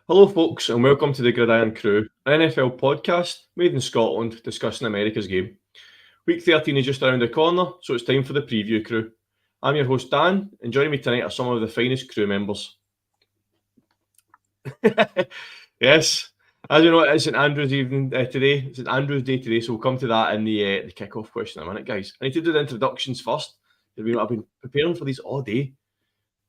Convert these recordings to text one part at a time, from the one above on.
Hello, folks, and welcome to the Irn-Cru, an NFL podcast made in Scotland discussing America's game. Week 13 is just around the corner, so it's time for the preview crew. I'm your host, Dan, and joining me tonight are some of the finest crew members. Yes, as you know, it's St Andrew's evening today. It's St Andrew's Day today, so we'll come to that in the kick-off question in a minute, guys. I need to do the introductions first. I've been preparing for these all day,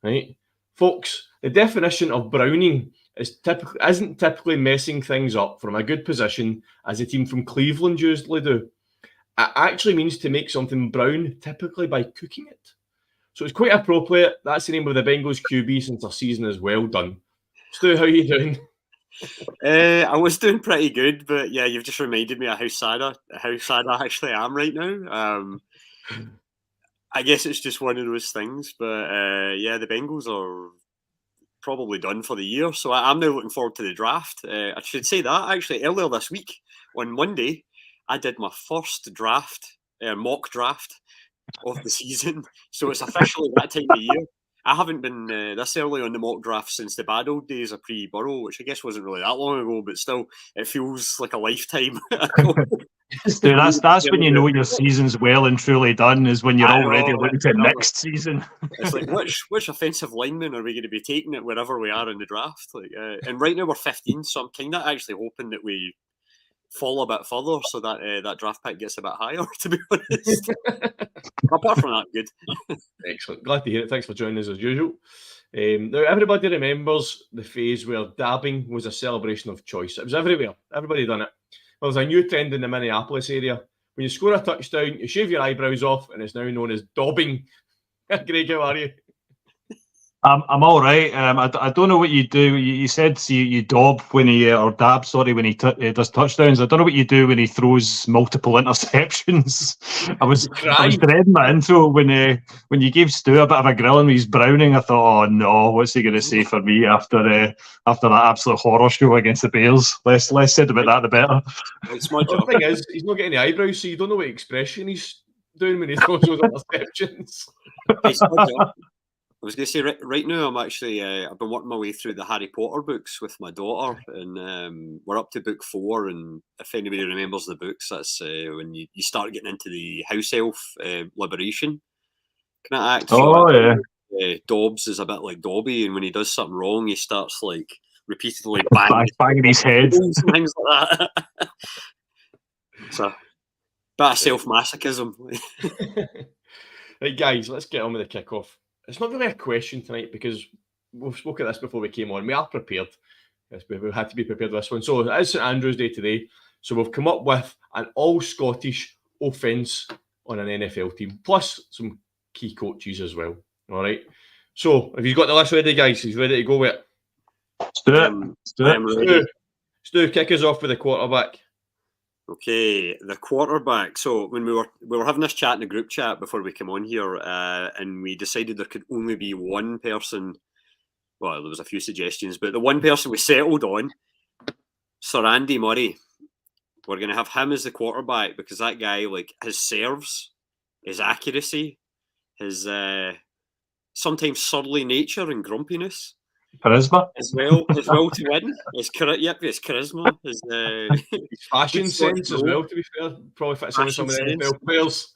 right? Folks, the definition of browning isn't typically messing things up from a good position, as the team from Cleveland usually do. It actually means to make something brown, typically by cooking it. So it's quite appropriate. That's the name of the Bengals QB since our season is well done. Stu, how are you doing? I was doing pretty good, but yeah, you've just reminded me of how sad I actually am right now. I guess it's just one of those things, but yeah, the Bengals are probably done for the year, so I'm now looking forward to the draft. I should say that actually earlier this week on Monday, I did my first mock draft of the season, so it's officially that time of year. I haven't been this early on the mock draft since the bad old days of pre-Burrow, which I guess wasn't really that long ago, but still, it feels like a lifetime ago. Dude, that's when you know your season's well and truly done, is when you're already looking to next season. It's like, which offensive lineman are we going to be taking it wherever we are in the draft? And right now we're 15, so I'm kind of actually hoping that we fall a bit further so that that draft pick gets a bit higher, to be honest. Apart from that, good. Excellent. Glad to hear it. Thanks for joining us as usual. Now, everybody remembers the phase where dabbing was a celebration of choice. It was everywhere. Everybody done it. Well, there's a new trend in the Minneapolis area. When you score a touchdown, you shave your eyebrows off, and it's now known as dobbing. Greg, how are you? I'm all right. I don't know what you do. You said you dob when he or dab, sorry, when he does touchdowns. I don't know what you do when he throws multiple interceptions. I was dreading my intro when you gave Stu a bit of a grilling when he's browning. I thought, oh no, what's he going to say for me after that absolute horror show against the Bears? Less said about that, the better. It's my job. The thing is, he's not getting the eyebrows, so you don't know what expression he's doing when he throws those interceptions. It's my job. I was going to say, right now, I'm actually, I've been working my way through the Harry Potter books with my daughter, and we're up to book 4, and if anybody remembers the books, that's when you start getting into the house elf liberation kind of act. Oh, yeah. Dobbs is a bit like Dobby, and when he does something wrong, he starts like repeatedly banging his head. Things like that. So, bit of self-masochism. Right, guys, let's get on with the kickoff. It's not really a question tonight because we've spoken this before we came on. We are prepared. Yes, we had to be prepared for this one. So it is St Andrew's Day today. So we've come up with an all-Scottish offence on an NFL team, plus some key coaches as well. All right. So have you got the list ready, guys? He's ready to go with it. Let's do it. Stu, kick us off with the quarterback. Okay, the quarterback. So when we were having this chat in the group chat before we came on here, and we decided there could only be one person. Well, there was a few suggestions, but the one person we settled on, Sir Andy Murray. We're going to have him as the quarterback because that guy, like his serves, his accuracy, his sometimes surly nature and grumpiness. Charisma as well to win. His charisma, his fashion sense as well. To be fair, probably fits in with some of the NFL players.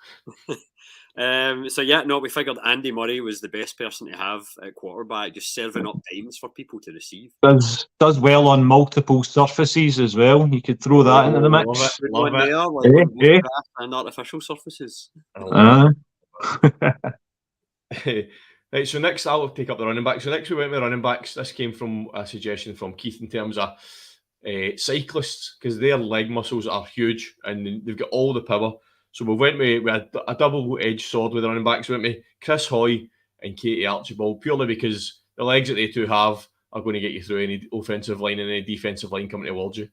So yeah, no, we figured Andy Murray was the best person to have at quarterback, just serving up times for people to receive. Does well on multiple surfaces as well. You could throw that into the mix. Love it. And artificial surfaces. Right, so next I'll take up the running back. So next we went with running backs. This came from a suggestion from Keith in terms of cyclists, because their leg muscles are huge and they've got all the power. So we went with a double-edged sword with the running backs. We went with Chris Hoy and Katie Archibald, purely because the legs that they two have are going to get you through any offensive line and any defensive line coming towards you.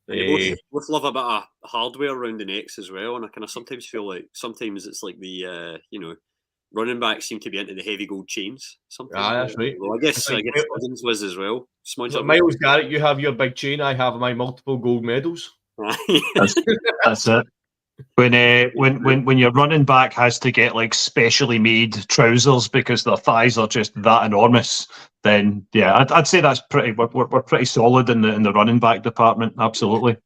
Both love a bit of hardware around the necks as well, and I kind of sometimes feel like it's like the running backs seem to be into the heavy gold chains. That's right. Well, I guess Cousins was as well. So Miles Garrett, you have your big chain. I have my multiple gold medals. That's it. When your running back has to get like specially made trousers because their thighs are just that enormous, then yeah, I'd say that's pretty. We're pretty solid in the running back department. Absolutely.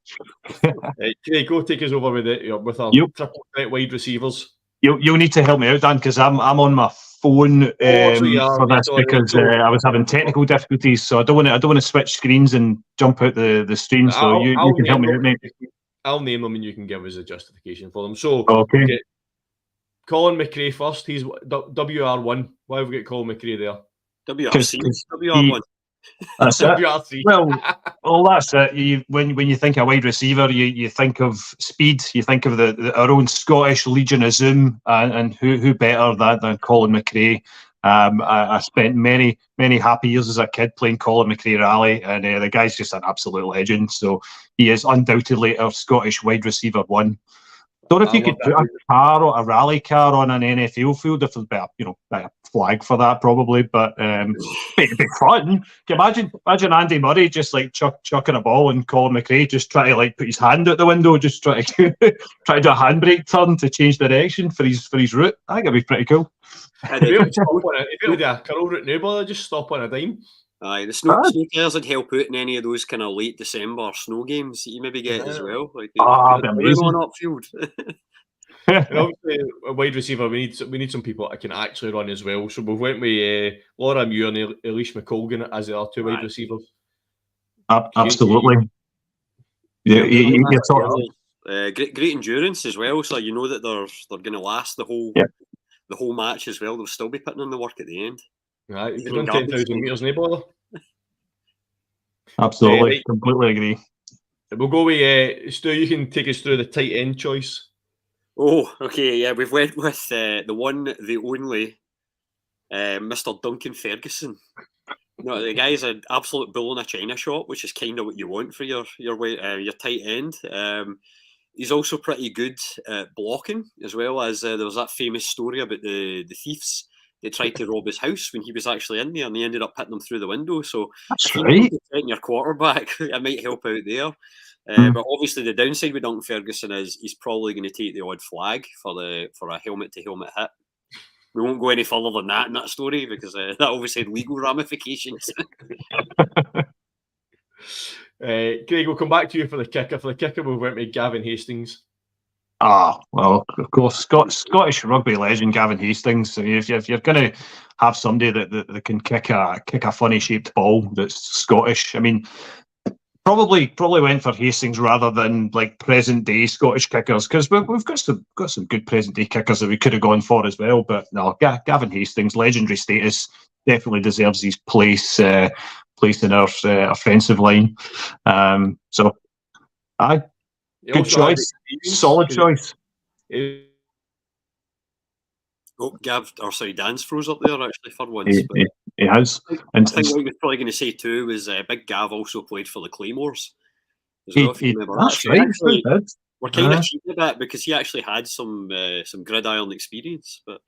Craig, go take us over with our triple threat wide receivers. You'll need to help me out, Dan, because I'm on my phone for this because I was having technical difficulties, so I don't want to switch screens and jump out the stream. So you can help me out, mate. I'll name them and you can give us a justification for them. So okay. Colin McRae first. He's WR1. Why have we got Colin McRae there? WRC. WR1. That's it. Well, that's it. When you think of wide receiver, you think of speed. You think of our own Scottish Legion of Zoom, and who better than Colin McRae. I spent many happy years as a kid playing Colin McRae Rally, and the guy's just an absolute legend. So he is undoubtedly our Scottish wide receiver one. Don't know if you could put a rally car on an NFL field if there's a flag for that probably, but it'd be fun. Can you imagine Andy Murray just like chucking a ball and Colin McRae just try to like put his hand out the window, just try to do a handbrake turn to change direction for his route. I think it'd be pretty cool. If you do a curl route now, bother, just stop on a dime. Aye, the snow players would help out in any of those kind of late December snow games that you maybe get as well. Like amazing. On upfield. And obviously, a wide receiver, we need some people that can actually run as well. So we went with Laura Muir and Elise McColgan as our two wide receivers. Absolutely. Great endurance as well. So you know that they're going to last the whole match as well. They'll still be putting in the work at the end. Right, if you run 10,000 metres, no bother. Absolutely, right. Completely agree. We'll go with Stu. You can take us through the tight end choice. Oh, okay, yeah, we've went with the one, the only, Mr. Duncan Ferguson. No, the guy's an absolute bull in a china shop, which is kind of what you want for your tight end. He's also pretty good at blocking, as well as there was that famous story about the thieves. They tried to rob his house when he was actually in there, and they ended up hitting him through the window. So that's right. If your quarterback, it might help out there. But obviously, the downside with Duncan Ferguson is he's probably going to take the odd flag for a helmet to helmet hit. We won't go any further than that in that story because that obviously had legal ramifications. Craig, we'll come back to you for the kicker. For the kicker, we went with Gavin Hastings. Well, of course, Scottish rugby legend Gavin Hastings. So if you're going to have somebody that can kick a funny shaped ball that's Scottish, I mean, probably went for Hastings rather than like present day Scottish kickers because we've got some good present day kickers that we could have gone for as well. But no, Gavin Hastings, legendary status, definitely deserves his place in our offensive line. So, aye. Good choice. Solid choice. Dan's froze up there actually for once. He has. I think what he was probably going to say too was Big Gav also played for the Claymores as well. If you remember that's that. Right. Actually, we're kind of cheating a bit because he actually had some gridiron experience. But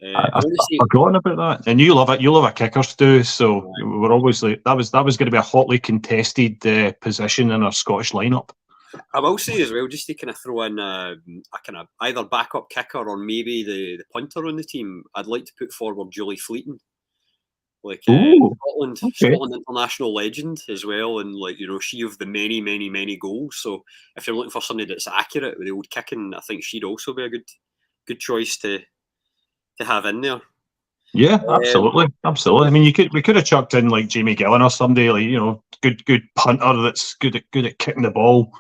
I've forgotten about that. And you love it. You love a kicker, Stu. So we're obviously that was going to be a hotly contested position in our Scottish lineup. I will say as well, just to kind of throw in a kind of either backup kicker or maybe the punter on the team, I'd like to put forward Julie Fleeton. Like Scotland international legend as well, and she of the many goals. So if you're looking for somebody that's accurate with the old kicking, I think she'd also be a good choice to have in there. Yeah, absolutely. I mean, we could have chucked in like Jamie Gillan or somebody like good punter that's good at kicking the ball.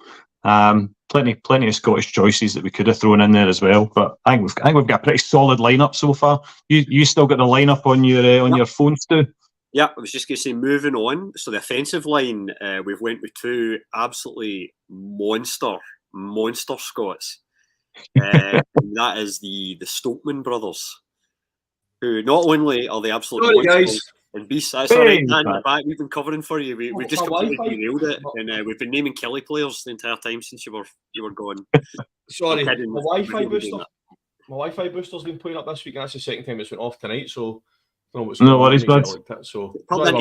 Plenty of Scottish choices that we could have thrown in there as well. But I think we've got a pretty solid lineup so far. You still got the lineup on your phone, Stu? Yeah, I was just going to say moving on. So the offensive line, we've went with two absolutely monster Scots. And that is the Stokeman brothers, who not only are they absolute guys. And beasts. That's all right, Dan, you're back. We've been covering for you. We've just completely derailed it, and we've been naming Kelly players the entire time since you were gone. Sorry, my Wi-Fi booster's been playing up this week, and that's the second time it's went off tonight. So I don't know what's going on. No worries, bud. So I don't know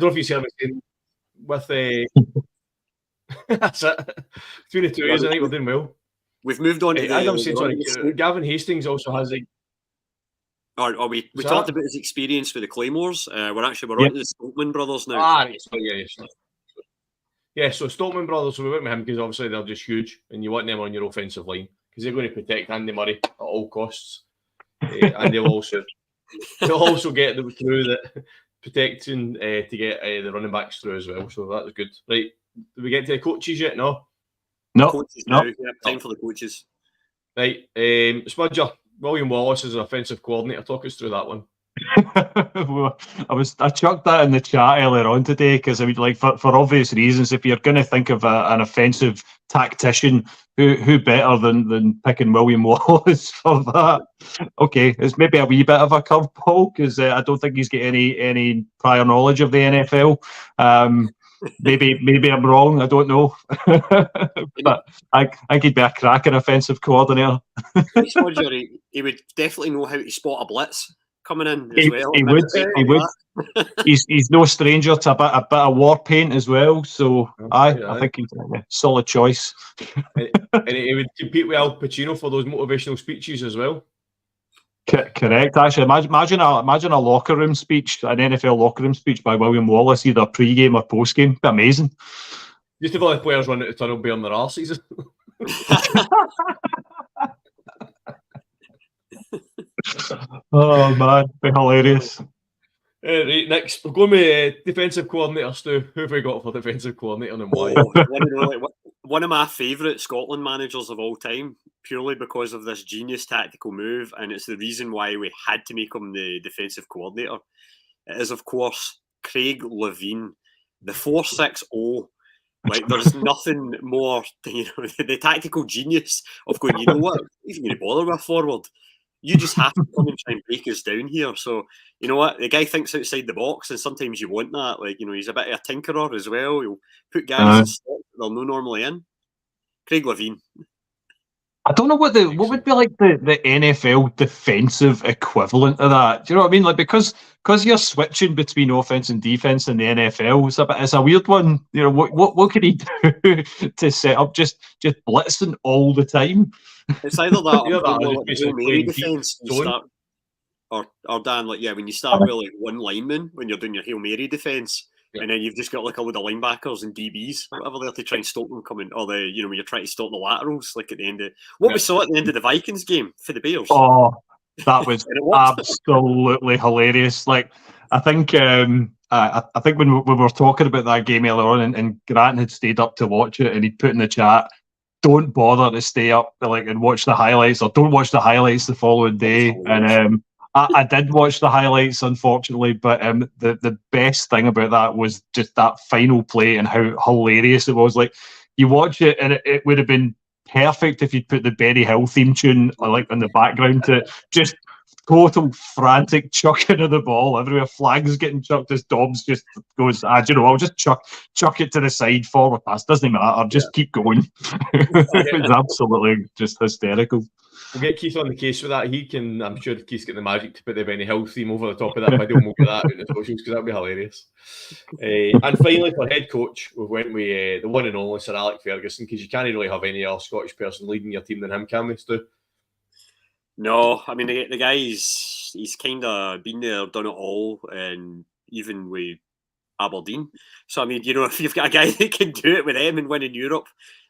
if you see anything with that's it. Between the two of us tonight, we're doing well. We've moved on to Adam saying sorry. Gavin Hastings also has Or we talked about his experience with the Claymores. We're on to the Stoltman brothers now. Right. So, yeah. So Stoltman brothers, so we went with him because obviously they're just huge, and you want them on your offensive line because they're going to protect Andy Murray at all costs, and they'll also get them through that protection to get the running backs through as well. So that was good. Right, did we get to the coaches yet? No. Coaches now. Yeah, time for the coaches. Right, Smudger, William Wallace is an offensive coordinator. Talk us through that one. Well, I chucked that in the chat earlier on today because I mean, like for obvious reasons, if you're going to think of an offensive tactician, who better than picking William Wallace for that? Okay, it's maybe a wee bit of a curveball because I don't think he's got any prior knowledge of the NFL. Maybe I'm wrong. I don't know, but I think he'd be a cracking offensive coordinator. He would definitely know how to spot a blitz coming in as well. He would. He's no stranger to a bit of war paint as well. So I think he's a solid choice. and he would compete with Al Pacino for those motivational speeches as well. Correct. Actually, imagine a locker room speech, an NFL locker room speech by William Wallace, either pre-game or post-game. Be amazing. Just if all the players run out of tunnel bearing their arses. Oh man, be hilarious. Right, next, we're going with defensive coordinator, Stu. Who have we got for defensive coordinator and why? One of my favourite Scotland managers of all time, purely because of this genius tactical move, and it's the reason why we had to make him the defensive coordinator. It is, of course, Craig Levein, the 4-6-0. Like, there's nothing more, the tactical genius of going, you know what, even going to bother with forward. You just have to come and try and break us down here. So, you know what? The guy thinks outside the box, and sometimes you want that. Like, he's a bit of a tinkerer as well. He'll put guys in stock that they're not normally in. Craig Levein. I don't know what would be like the NFL defensive equivalent of that. Do you know what I mean? Like because you're switching between offense and defense in the NFL, it's a weird one. What could he do to set up just blitzing all the time? It's either that or Hail Mary defense. Or Dan, when you start with like one lineman when you're doing your Hail Mary defense. Yeah. And then you've just got like a load of linebackers and DBs or whatever there to try and stop them coming. Or when you're trying to stop the laterals, like at the end of we saw at the end of the Vikings game for the Bears. Oh, that was absolutely hilarious. Like I think when we were talking about that game earlier on, and Grant had stayed up to watch it, and he'd put in the chat, "Don't bother to stay up and watch the highlights, or don't watch the highlights the following day." And I did watch the highlights, unfortunately, but the best thing about that was just that final play and how hilarious it was. Like, you watch it, and it would have been perfect if you'd put the Benny Hill theme tune in the background to just total frantic chucking of the ball everywhere. Flags getting chucked as Dobbs just goes, I'll just chuck it to the side, forward pass. Doesn't matter. Just keep going. It's absolutely just hysterical. We'll get Keith on the case for that. I'm sure Keith's got the magic to put the Benny Hill theme over the top of that video, and we'll get that out in the socials because that'd be hilarious. And finally, for head coach, we went with the one and only Sir Alex Ferguson, because you can't really have any other Scottish person leading your team than him, can we, Stu? No, I mean, the guy's he's kind of been there, done it all, and even with Aberdeen. So, I mean, if you've got a guy that can do it with them and win in Europe,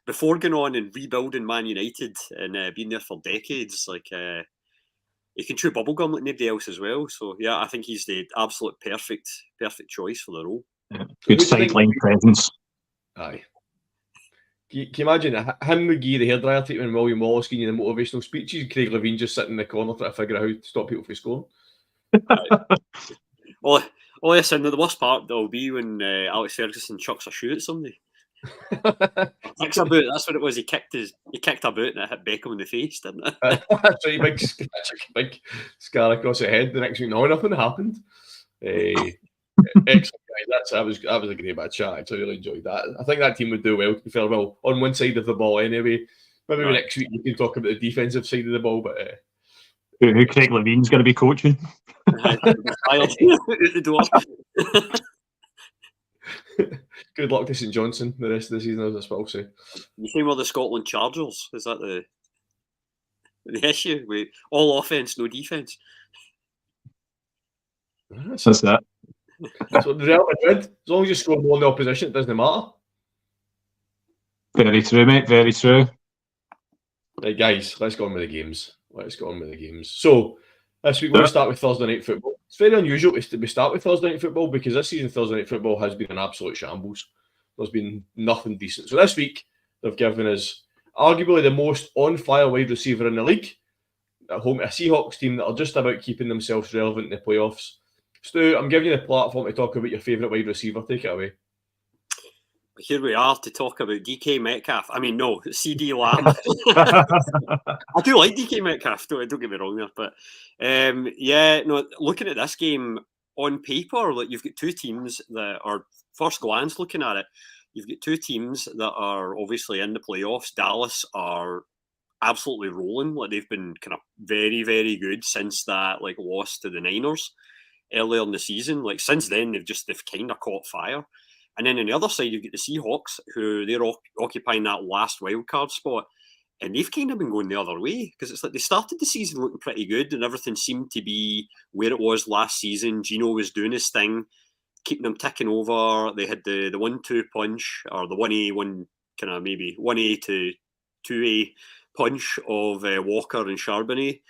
before going on and rebuilding Man United and being there for decades, he can chew bubblegum like nobody else as well. So yeah, I think he's the absolute perfect choice for the role. Yeah. Good sideline presence. Aye. Can you imagine him, McGee, the hairdryer treatment, and William Wallace giving you the motivational speeches, and Craig Levein just sitting in the corner trying to figure out how to stop people from scoring? Well, listen, the worst part will be when Alex Ferguson chucks a shoe at somebody. Kicks a boot. That's what it was. He kicked a boot and it hit Beckham in the face, didn't it? That's right, big scar across the head. The next week, nothing happened. Excellent, guys. That was a great bad chat. I really enjoyed that. I think that team would do well, to be fair. Well, on one side of the ball anyway. Maybe next week you can talk about the defensive side of the ball, but who Craig Levein's going to be coaching? Good luck to St Johnson the rest of the season, as I will say. You think we're the Scotland Chargers? Is that the issue with all offense, no defense? That's it. So the Real Madrid, as long as you score more than the opposition, it doesn't matter. Very true, mate. Very true. Right, guys, let's go on with the games. So this week we're going to start with Thursday night football. It's very unusual we start with Thursday night football because this season Thursday night football has been an absolute shambles. There's been nothing decent. So this week they've given us arguably the most on-fire wide receiver in the league at home to a Seahawks team that are just about keeping themselves relevant in the playoffs. Stu, I'm giving you the platform to talk about your favourite wide receiver. Take it away. Here we are to talk about DK Metcalf. I mean, no, CD Lamb. I do like DK Metcalf, don't get me wrong there. But looking at this game on paper, like you've got two teams that are, first glance looking at it, you've got two teams that are obviously in the playoffs. Dallas are absolutely rolling. Like they've been kind of very, very good since that like loss to the Niners earlier in the season. Like since then, they've kind of caught fire. And then on the other side, you've got the Seahawks, who they're occupying that last wildcard spot. And they've kind of been going the other way because it's like they started the season looking pretty good and everything seemed to be where it was last season. Gino was doing his thing, keeping them ticking over. They had the 1-2 punch, or the 1A, maybe 1A to 2A punch of Walker and Charbonnet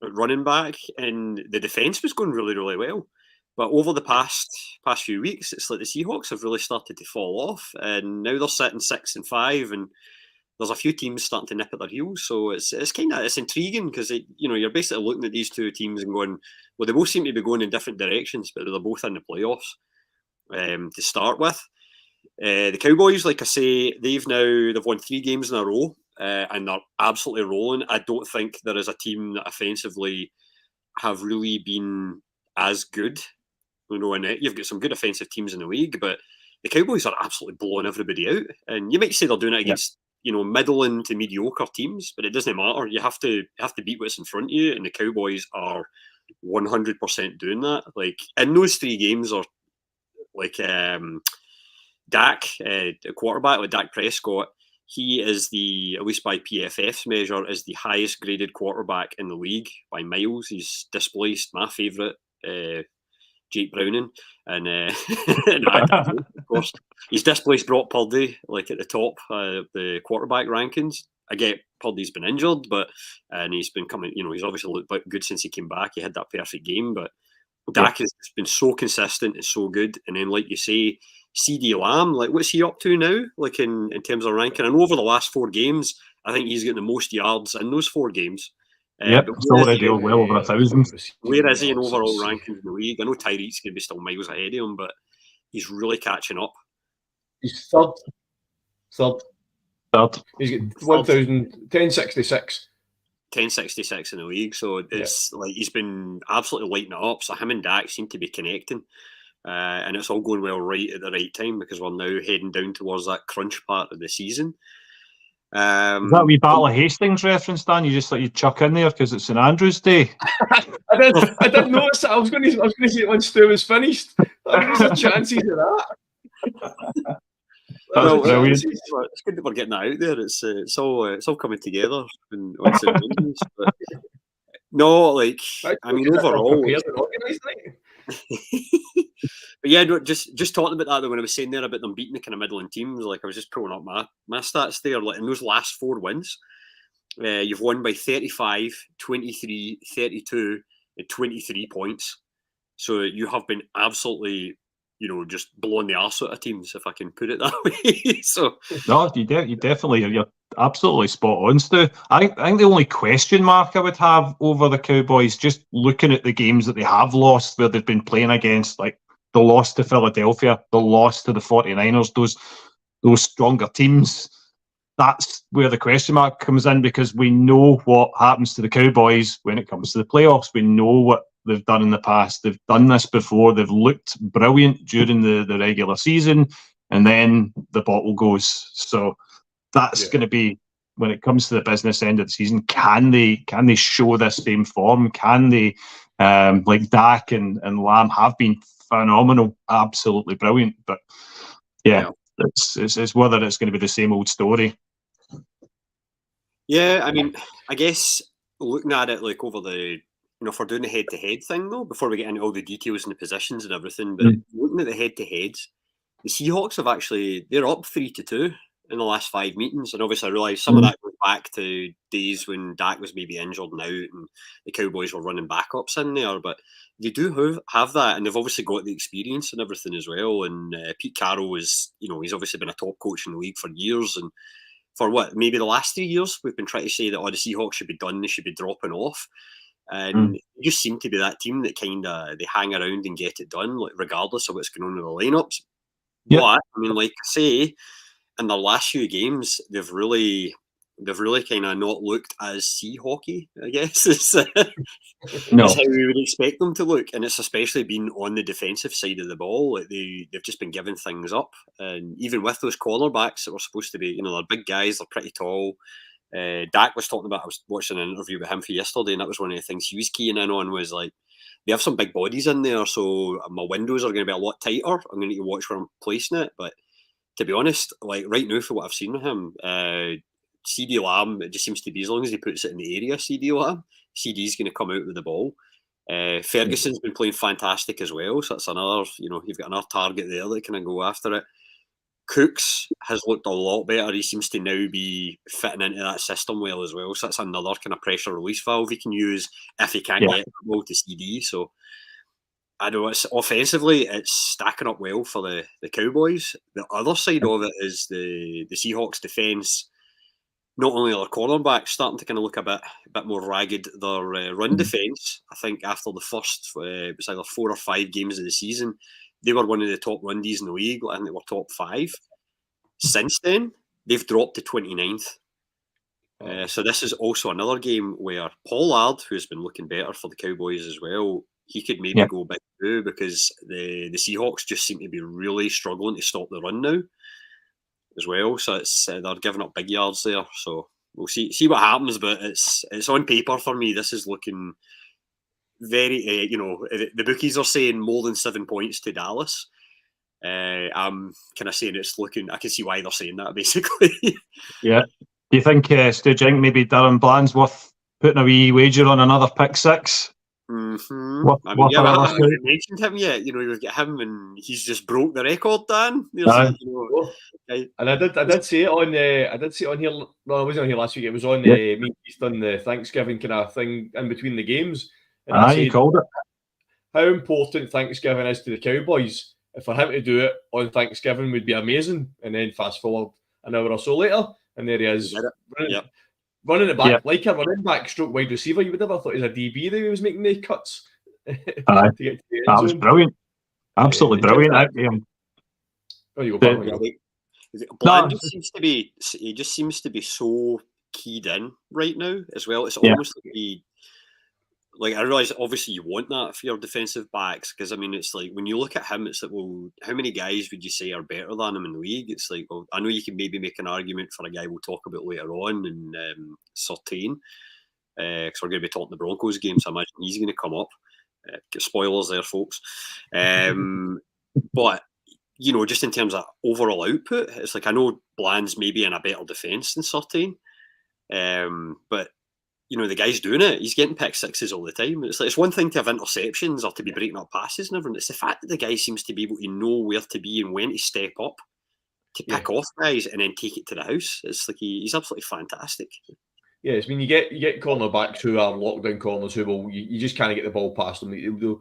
running back. And the defence was going really, really well. But over the past few weeks, it's like the Seahawks have really started to fall off, and now they're sitting 6-5, and there's a few teams starting to nip at their heels. So it's intriguing because you're basically looking at these two teams and going, well, they both seem to be going in different directions, but they're both in the playoffs to start with. The Cowboys, like I say, they've won 3 games in a row, and they're absolutely rolling. I don't think there is a team that offensively have really been as good. And you've got some good offensive teams in the league, but the Cowboys are absolutely blowing everybody out. And you might say they're doing it against middling to mediocre teams, but it doesn't matter. You have to beat what's in front of you, and the Cowboys are 100% doing that. Like in those 3 games, are like Dak, the quarterback, with Dak Prescott. He is at least by PFF's measure, is the highest graded quarterback in the league by miles. He's displaced my favourite, Jake Browning, and of course he's displaced Brock Purdy, like at the top of the quarterback rankings. I get Purdy's been injured, and he's been coming. He's obviously looked good since he came back. He had that perfect game, but Dak has been so consistent and so good. And then, like you say, CD Lamb, like what's he up to now? Like in terms of ranking, and over the last 4 games, I think he's getting the most yards in those 4 games. Yep, it's already well over 1,000. Where is he in overall rankings in the league? I know Tyreek's going to be still miles ahead of him, but he's really catching up. He's third. He's got 1066. 1066 in the league, so it's like he's been absolutely lighting it up. So him and Dak seem to be connecting, and it's all going well right at the right time because we're now heading down towards that crunch part of the season. Is that a wee Battle of Hastings reference, Dan? You just thought you'd chuck in there because it's St Andrew's Day. I did notice that. I was going to say it when Stu was finished. There's the chances of that. It's good that we're getting that out there. It's all coming together. But no, like I mean, overall. But yeah, no, just talking about that when I was saying there about them beating the kind of middling teams, like I was just pulling up my stats there. Like in those last 4 wins, you've won by 35, 23, 32, and 23 points. So you have been absolutely, just blowing the arse out of teams, if I can put it that way. So no, you're absolutely spot on, Stu. I think the only question mark I would have over the Cowboys, just looking at the games that they have lost, where they've been playing against, like the loss to Philadelphia, the loss to the 49ers, those stronger teams. That's where the question mark comes in, because we know what happens to the Cowboys when it comes to the playoffs. We know what they've done in the past. They've done this before. They've looked brilliant during the regular season, and then the bottle goes. So that's going to be, when it comes to the business end of the season, can they show this same form? Can they, like Dak and Lamb have been phenomenal, absolutely brilliant. But it's whether it's going to be the same old story. Yeah, I mean, I guess looking at it like over the if we're doing the head-to-head thing though, before we get into all the details and the positions and everything, but looking at the head-to-heads, the Seahawks they're up 3-2 in the last 5 meetings, and obviously I realise some of that goes back to days when Dak was maybe injured and out, and the Cowboys were running backups in there, but they do have that, and they've obviously got the experience and everything as well. And Pete Carroll is, he's obviously been a top coach in the league for years, and for maybe the last 3 years, we've been trying to say that the Seahawks should be done, they should be dropping off. And they just seem to be that team that kind of they hang around and get it done, like regardless of what's going on in the lineups. Yep. But I mean, like I say, in their last few games, they've really kind of not looked as Seahawky, I guess. Is how we would expect them to look, and it's especially been on the defensive side of the ball. Like they've just been giving things up, and even with those cornerbacks that were supposed to be, they're big guys, they're pretty tall. Dak was talking about, I was watching an interview with him for yesterday, and that was one of the things he was keying in on, was like, they have some big bodies in there, so my windows are going to be a lot tighter. I'm going to need to watch where I'm placing it. But to be honest, like right now, for what I've seen with him, CD Lamb, it just seems to be, as long as he puts it in the area, CD Lamb, CD's going to come out with the ball. Ferguson's been playing fantastic as well, so that's another, you've got another target there that can go after it. Cooks has looked a lot better. He seems to now be fitting into that system well as well. So that's another kind of pressure release valve he can use if he can't get the ball to CD. So I know it's offensively, it's stacking up well for the Cowboys. The other side of it is the Seahawks defence. Not only are their cornerbacks starting to kind of look a bit more ragged, their run defence, I think after the first, it was either 4 or 5 games of the season, they were one of the top run Ds in the league, and they were top 5. Since then, they've dropped to 29th. So this is also another game where Pollard, who's been looking better for the Cowboys as well, he could maybe go big too, because the Seahawks just seem to be really struggling to stop the run now as well. So it's they're giving up big yards there. So we'll see what happens, but it's on paper for me. This is looking very, the bookies are saying more than 7 points to Dallas. I'm kind of saying it's looking, I can see why they're saying that, basically. Yeah. Do you think, Stu, maybe Darren Bland's worth putting a wee wager on another pick 6? Mm-hmm. I haven't mentioned him yet. You've got him, and he's just broke the record, Dan. And I did say it on here. No, I wasn't on here last week. It was on me done the Thanksgiving kind of thing in between the games. And I said, you called it. How important Thanksgiving is to the Cowboys. If for him to do it on Thanksgiving would be amazing. And then fast forward an hour or so later, and there he is running it back like a running back stroke wide receiver. You would never thought he was a DB that he was making the cuts. That was brilliant. Absolutely brilliant. Bland just seems to be so keyed in right now as well. It's almost like I realise obviously you want that for your defensive backs, because I mean it's like when you look at him, it's like, well, how many guys would you say are better than him in the league? It's like, well, I know you can maybe make an argument for a guy we'll talk about later on in Surtain, because we're going to be talking the Broncos game, so I imagine he's going to come up. Spoilers there, folks. But just in terms of overall output, it's like I know Bland's maybe in a better defence than Surtain, but the guy's doing it. He's getting pick 6s all the time. It's like, it's one thing to have interceptions or to be breaking up passes and everything. It's the fact that the guy seems to be able to know where to be and when to step up to pick off guys and then take it to the house. It's like he's absolutely fantastic. Yeah, I mean, you get cornerbacks who are lockdown corners who will you just can't get the ball past them. They'll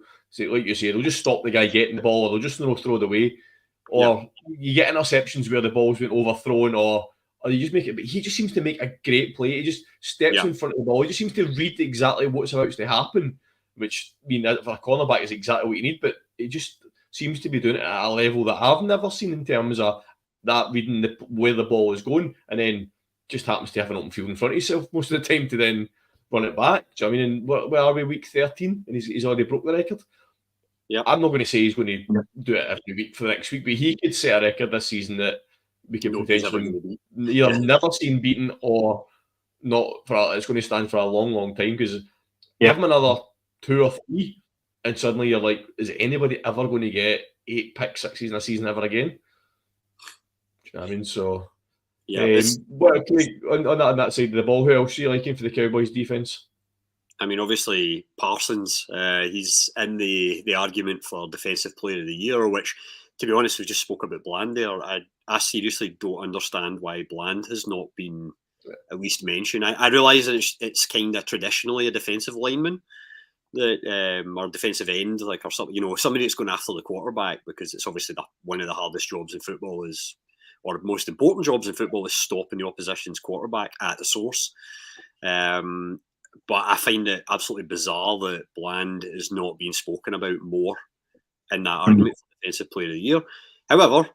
like you say, they'll just stop the guy getting the ball, or they'll just throw it away. Or you get interceptions where the ball's been overthrown, or you just make it. But he just seems to make a great play. He just steps in front of the ball. He just seems to read exactly what's about to happen, which for a cornerback is exactly what you need. But it just seems to be doing it at a level that I've never seen in terms of that reading where the ball is going, and then just happens to have an open field in front of himself most of the time to then run it back. Do you know what I mean? And where are we, week 13? And he's already broke the record. Yeah, I'm not going to say he's going to do it every week for the next week, but he could set a record this season that we can potentially either never seen beaten or not. It's going to stand for a long, long time, because give him another 2 or 3, and suddenly you're like, is anybody ever going to get 8 pick 6s in a season ever again? Do you know what I mean? So. Yeah, on that side of the ball, who else are you liking for the Cowboys defense? I mean, obviously Parsons, he's in the argument for Defensive Player of the Year, which, to be honest, we just spoke about Bland there. I seriously don't understand why Bland has not been at least mentioned. I realise that it's kind of traditionally a defensive lineman that or defensive end, like, or something, somebody that's going after the quarterback, because it's obviously one of the hardest jobs in football or most important jobs in football is stopping the opposition's quarterback at the source. But I find it absolutely bizarre that Bland is not being spoken about more in that argument for Defensive Player of the Year. However,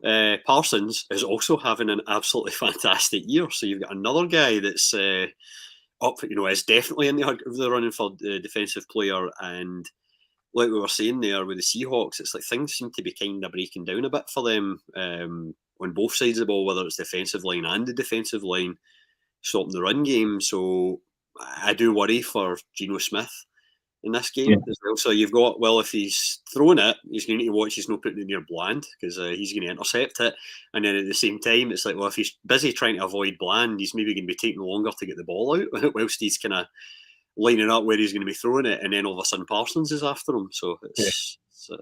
Parsons is also having an absolutely fantastic year. So you've got another guy that's up, is definitely in the running for the Defensive Player. And like we were saying there with the Seahawks, it's like things seem to be kind of breaking down a bit for them on both sides of the ball, whether it's the defensive line and the defensive line, stopping the run game. So I do worry for Geno Smith in this game as well. So you've got, if he's throwing it, he's going to need to watch he's not putting it near Bland, because he's going to intercept it. And then at the same time, it's like, if he's busy trying to avoid Bland, he's maybe going to be taking longer to get the ball out whilst he's kind of lining up where he's going to be throwing it. And then all of a sudden Parsons is after him. So it's I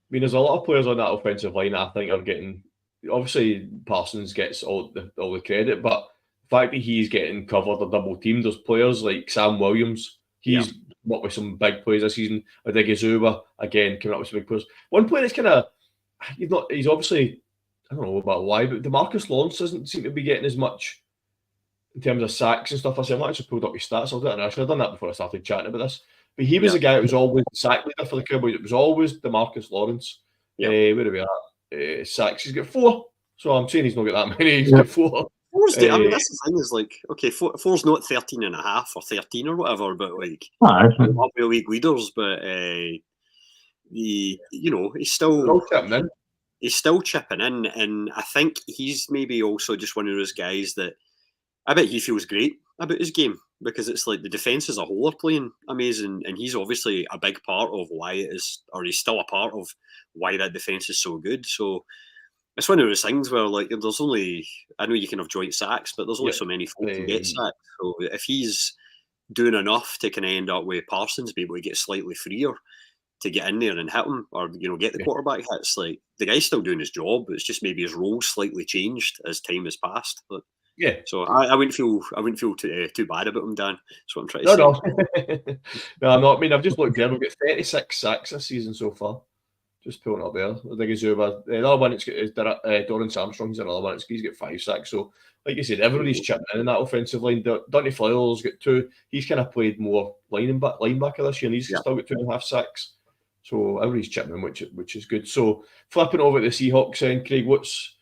mean, there's a lot of players on that offensive line that I think are getting, obviously Parsons gets all the credit, but the fact that he's getting covered or double teamed, there's players like Sam Williams. He's worked with some big plays this season. Odighizuwa, again, coming up with some big players. One player that's kind of, he's obviously, I don't know about why, but DeMarcus Lawrence doesn't seem to be getting as much in terms of sacks and stuff. I said, I actually pulled up his stats. I should have done that before I started chatting about this. But he was a guy that was always the sack leader for the Cowboys. It was always DeMarcus Lawrence. Where are we at? Sacks. He's got 4. So I'm saying he's not got that many. He's got 4. I mean, that's the thing, is like, okay, 4's not 13 and a half or 13 or whatever, but like, not the league leaders, but he's still chipping in, and I think he's maybe also just one of those guys that I bet he feels great about his game, because it's like the defense as a whole are playing amazing, and he's obviously a big part of why it is, or he's still a part of why that defense is so good. So it's one of those things where, like, there's only, I know you can have joint sacks, but there's only so many folk can get sacked. So if he's doing enough to kind of end up with Parsons be able to get slightly freer to get in there and hit him, or get the quarterback hits, like, the guy's still doing his job. It's just maybe his role's slightly changed as time has passed. But so I wouldn't feel too bad about him, Dan. That's what I'm trying to say. No, I'm not. I mean, I've just looked there. We've got 36 sacks this season so far. Just pulling it up there. Odighizuwa. Another one that's got is Dorrance Armstrong. He's another one. He's got 5 sacks. So, like you said, everybody's chipping in that offensive line. Dante Fowler's got 2. He's kind of played more linebacker this year, and he's still got 2.5 sacks. So everybody's chipping in, which is good. So flipping over to the Seahawks, and Craig, what's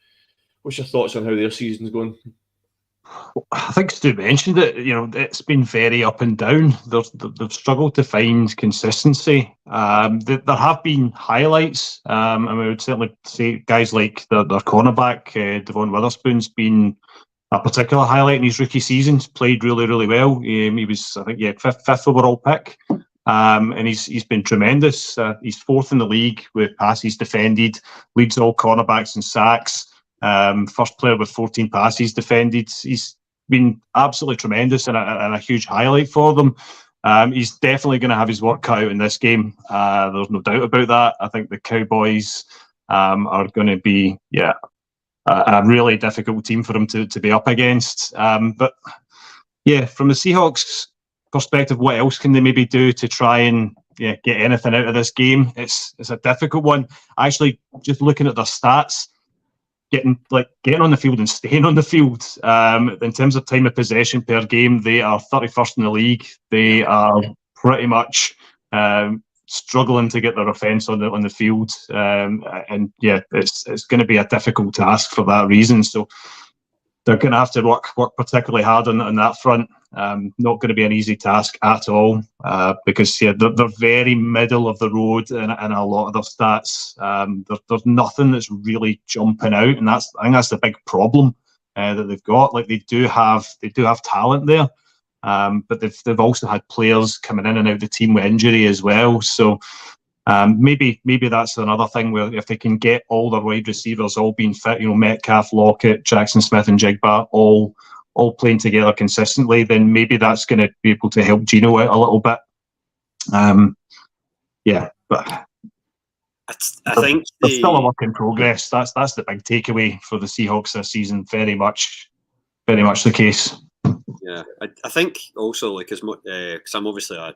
your thoughts on how their season's going? I think Stu mentioned it. It's been very up and down. They've struggled to find consistency. There have been highlights, and we would certainly say guys like their cornerback, Devon Witherspoon's been a particular highlight in his rookie season. He's played really, really well. He was, I think, fifth overall pick, and he's been tremendous. He's 4th in the league with passes defended, leads all cornerbacks in sacks. First player with 14 passes defended. He's been absolutely tremendous and a huge highlight for them. He's definitely going to have his work cut out in this game. There's no doubt about that. I think the Cowboys are going to be a really difficult team for him to be up against. But from the Seahawks perspective, what else can they maybe do to try and get anything out of this game? It's a difficult one. Actually, just looking at their stats, getting on the field and staying on the field. In terms of time of possession per game, they are 31st in the league. They are pretty much struggling to get their offence on the field, it's going to be a difficult task for that reason. So they're going to have to work particularly hard on that front. Not going to be an easy task at all, because they're very middle of the road in a lot of their stats. There's nothing that's really jumping out, and I think that's the big problem that they've got. Like, they do have talent there, but they've also had players coming in and out of the team with injury as well. So maybe that's another thing where if they can get all their wide receivers all being fit, Metcalf, Lockett, Jackson Smith and Jigba all playing together consistently, then maybe that's going to be able to help Geno out a little bit. Yeah, but I think there's still a work in progress. That's the big takeaway for the Seahawks this season. Very much the case. Yeah, I think also like because I'm obviously I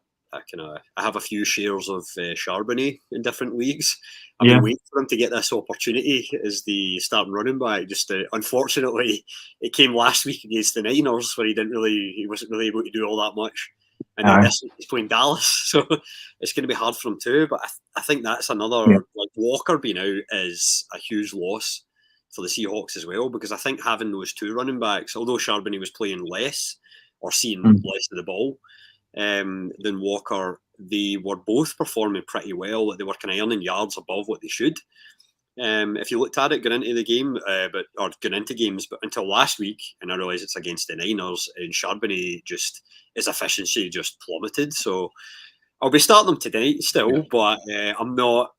have a few shares of Charbonnet in different leagues. I've been waiting for him to get this opportunity as the starting running back. Just unfortunately, it came last week against the Niners where he wasn't really able to do all that much. And then this week he's playing Dallas, so it's going to be hard for him too. But I think that's another like Walker being out is a huge loss for the Seahawks as well, because I think having those two running backs, although Charbonnet was playing less or seeing less of the ball than Walker, they were both performing pretty well. They were kind of earning yards above what they should. If you looked at it going into the game, or going into games, but until last week, and I realise it's against the Niners, and Charbonnet his efficiency just plummeted. So I'll be starting him tonight still, but I'm not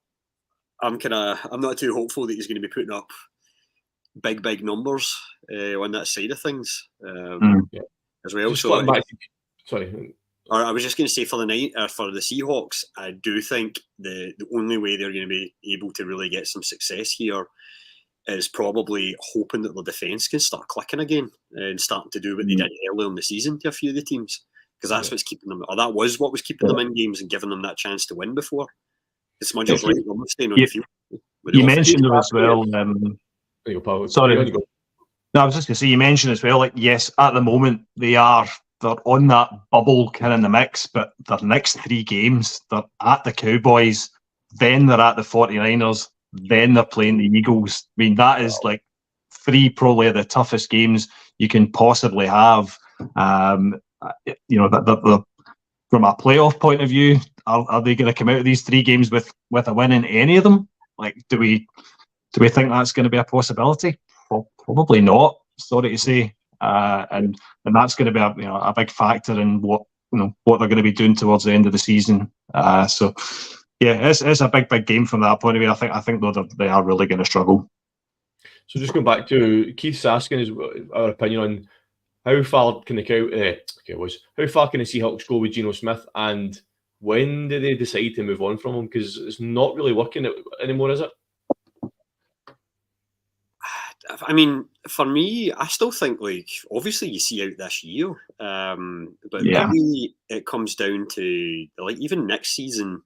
too hopeful that he's going to be putting up big numbers on that side of things as well. Just so back sorry. Or I was just going to say for the Seahawks, I do think the only way they're going to be able to really get some success here is probably hoping that the defence can start clicking again and starting to do what they did earlier in the season to a few of the teams, because that's what's keeping them, or that was what was keeping them in games and giving them that chance to win before. The Smudgers right, I'm staying on the field. You mentioned them as well. Sorry. No, I was just going to say, you mentioned as well, like, yes, at the moment they're on that bubble kind of in the mix, but their next 3 games, they're at the Cowboys, then they're at the 49ers, then they're playing the Eagles. I mean, that is like 3 probably of the toughest games you can possibly have. From a playoff point of view, are they going to come out of these 3 games with a win in any of them? Like, do we think that's going to be a possibility? Well, probably not. Sorry to say. And that's going to be a big factor in what they're going to be doing towards the end of the season. So yeah, it's a big game from that point of view. I think they are really going to struggle. So just going back to Keith's asking our opinion on how far can the Seahawks go with Geno Smith, and when do they decide to move on from him? Because it's not really working anymore, is it? I mean, for me, I still think, like, obviously you see out this year, but maybe it comes down to, like, even next season,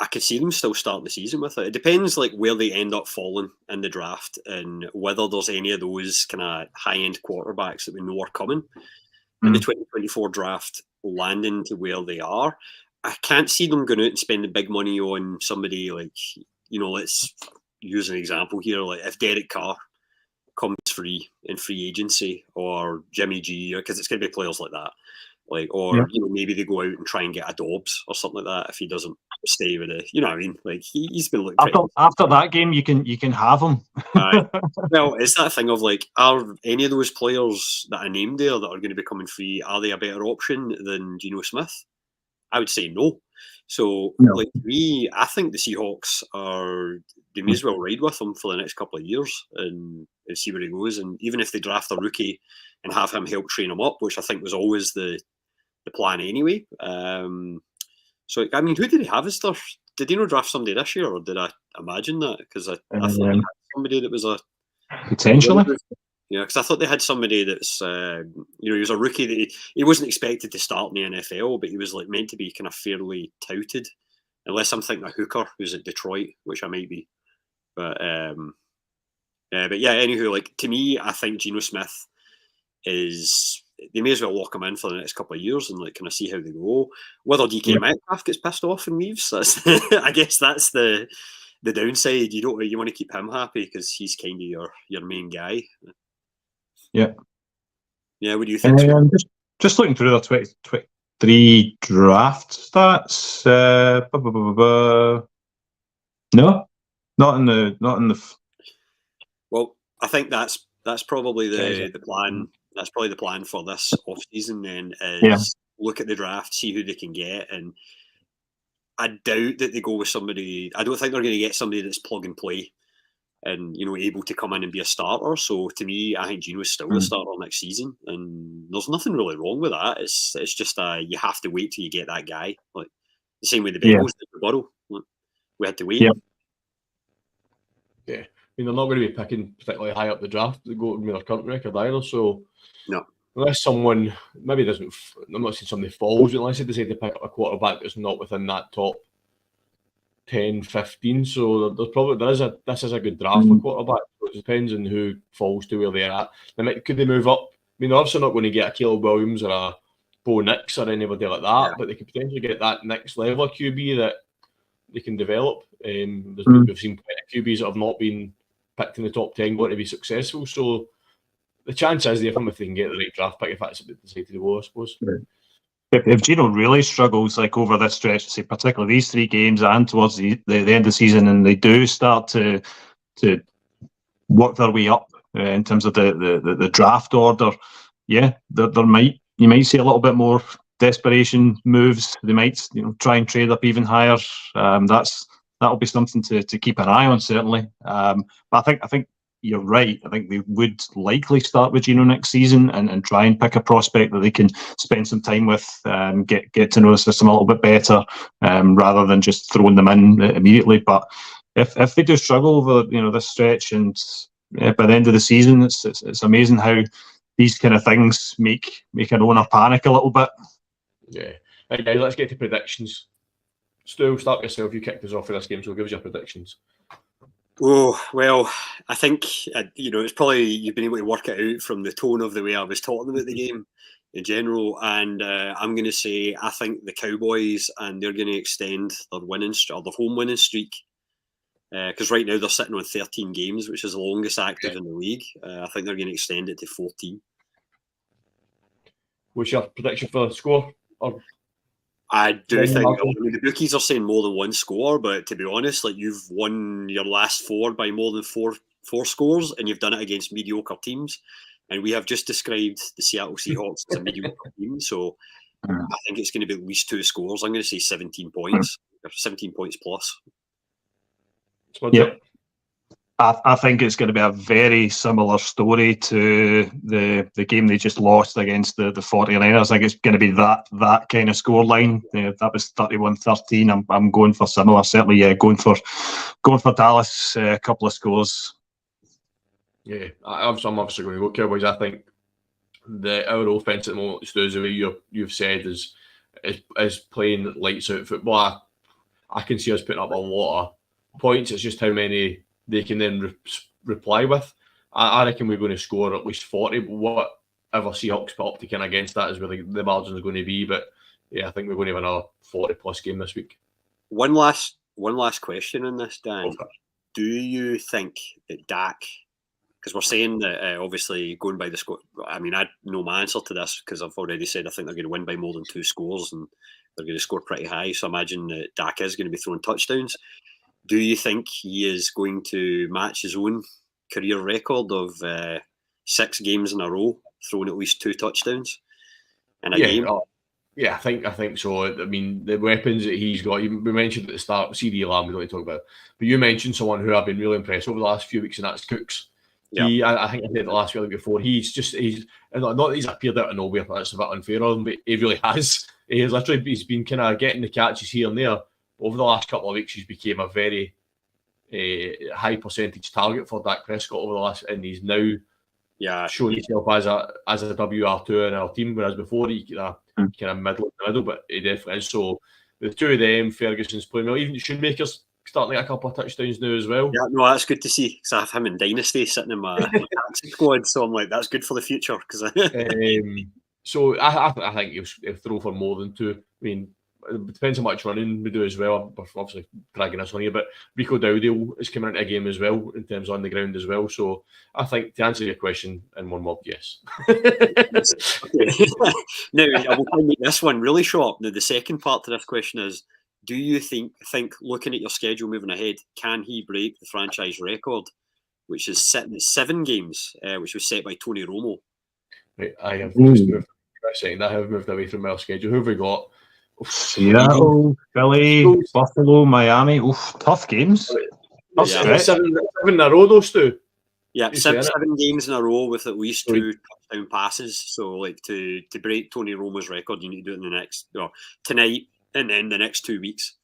I could see them still starting the season with it. It depends, like, where they end up falling in the draft and whether there's any of those kind of high-end quarterbacks that we know are coming in the 2024 draft landing to where they are. I can't see them going out and spending big money on somebody like, let's use an example here, like if Derek Carr comes free in free agency, or Jimmy G, because it's going to be players like that, like, or maybe they go out and try and get a Dobbs or something like that if he doesn't stay with it. You know what I mean? Like he's been looking after that game, you can have him. Well, it's that thing of like, are any of those players that I named there that are going to be coming free, are they a better option than Geno Smith? I would say no. So, like me, I think the Seahawks they may as well ride with him for the next couple of years and see where he goes. And even if they draft a rookie and have him help train him up, which I think was always the plan anyway. So, I mean, who did he have as their? Did he not draft somebody this year, or did I imagine that? Because I thought he had somebody that was potentially. Yeah, because I thought they had somebody that's, he was a rookie that he wasn't expected to start in the NFL, but he was like meant to be kind of fairly touted, unless I'm thinking of Hooker, who's at Detroit, which I might be. But yeah, anywho, like, to me, I think Geno Smith they may as well lock him in for the next couple of years and like kind of see how they go. Whether DK Metcalf gets pissed off and leaves, I guess that's the downside. You want to keep him happy because he's kind of your main guy. Yeah. What do you think? Just looking through the 2023 draft stats. No, not in the. Well, I think that's probably the plan. That's probably the plan for this off season. Then is look at the draft, see who they can get, and I doubt that they go with somebody. I don't think they're going to get somebody that's plug and play. and able to come in and be a starter. So to me, I think Gino's still the starter next season, and there's nothing really wrong with that. It's just you have to wait till you get that guy. Like the same way the Bengals did with Burrow. We had to wait. Yeah. I mean, they're not going to be picking particularly high up the draft to go with their current record either. So no, unless someone maybe doesn't, I'm not saying somebody falls, unless they decide to pick up a quarterback that's not within that top 10, 15. So this is a good draft for quarterback. So it depends on who falls to where they're at. Could they move up? I mean, they're obviously not going to get a Caleb Williams or a Bo Nix or anybody like that, but they could potentially get that next level of QB that they can develop. We've seen plenty of QBs that have not been picked in the top 10 going to be successful. So the chance is there for them if they can get the right draft pick, if that's what they decide to do, I suppose. Right. If Gino really struggles like over this stretch, say particularly these 3 games and towards the end of the season, and they do start to work their way up in terms of the draft order, you might see a little bit more desperation moves. They might try and trade up even higher. That'll be something to keep an eye on, certainly. But I think you're right. I think they would likely start with Gino next season and try and pick a prospect that they can spend some time with, get to know the system a little bit better, rather than just throwing them in immediately. But if they do struggle over this stretch, and by the end of the season, it's amazing how these kind of things make an owner panic a little bit. Yeah. Okay, let's get to predictions. Stu, start yourself. You kicked us off for this game, so give us your predictions. Oh, well, I think, it's probably you've been able to work it out from the tone of the way I was talking about the game in general. And I'm going to say I think the Cowboys, and they're going to extend their home winning streak. Because right now they're sitting on 13 games, which is the longest active in the league. I think they're going to extend it to 14. What's your prediction for the score? I do think the bookies are saying more than one score, but to be honest, like you've won your last 4 by more than four scores, and you've done it against mediocre teams. And we have just described the Seattle Seahawks as a mediocre team, so I think it's going to be at least 2 scores. I'm going to say 17 points, or 17 points plus. Yep. I think it's going to be a very similar story to the game they just lost against the 49ers. I think it's going to be that kind of scoreline. That was 31-13. I'm going for similar. Certainly, going for Dallas. A couple of scores. Yeah, I'm obviously going to go Cowboys. I think our offense at the moment, Stu, the way you've said, is playing lights out football. I can see us putting up a lot of points. It's just how many they can then reply with. I reckon we're going to score at least 40. But whatever Seahawks put up to kind of against that is where the margin is going to be. But yeah, I think we're going to have another 40+ game this week. One last question on this, Dan. Okay. Do you think that Dak, because we're saying that obviously going by the score, I mean, I know my answer to this because I've already said I think they're going to win by more than 2 scores and they're going to score pretty high. So I imagine that Dak is going to be throwing touchdowns. Do you think he is going to match his own career record of 6 games in a row, throwing at least 2 touchdowns in a game? Yeah, I think so. I mean, the weapons that he's got, we mentioned at the start, CD Lamb, we don't need to talk about, but you mentioned someone who I've been really impressed over the last few weeks, and that's Cooks. Yeah. I think I said the last week before, he's not that he's appeared out of nowhere, that's a bit unfair on him, but he really has. He's been kind of getting the catches here and there. Over the last couple of weeks, he's became a very high percentage target for Dak Prescott over the last, and he's now showing himself as a WR2 in our team, whereas before he kind of middle, but he definitely is. So the 2 of them, Ferguson's playing well. Even Shoemaker's starting to get a couple of touchdowns now as well. Yeah, no, that's good to see because I have him in Dynasty sitting in my squad, so I'm like, that's good for the future. So I think he'll throw for more than 2. I mean, it depends how much running we do as well. We're obviously dragging this on here, but Rico Dowdle is coming into a game as well in terms of on the ground as well. So I think to answer your question in one word, yes. Now I will make this one really short. Now the second part to this question is: do you think looking at your schedule moving ahead, can he break the franchise record, which is sitting at 7 games, which was set by Tony Romo? Right, I have moved away from our schedule. Who have we got? Seattle, Philly, Buffalo, Miami. Tough games. That's Yeah. great. Seven in a row, those two. Yeah, You saying it? 7 games in a row with at least Sorry. 2 touchdown passes. So, like, to break Tony Romo's record, you need to do it in the next, tonight and then the next 2 weeks.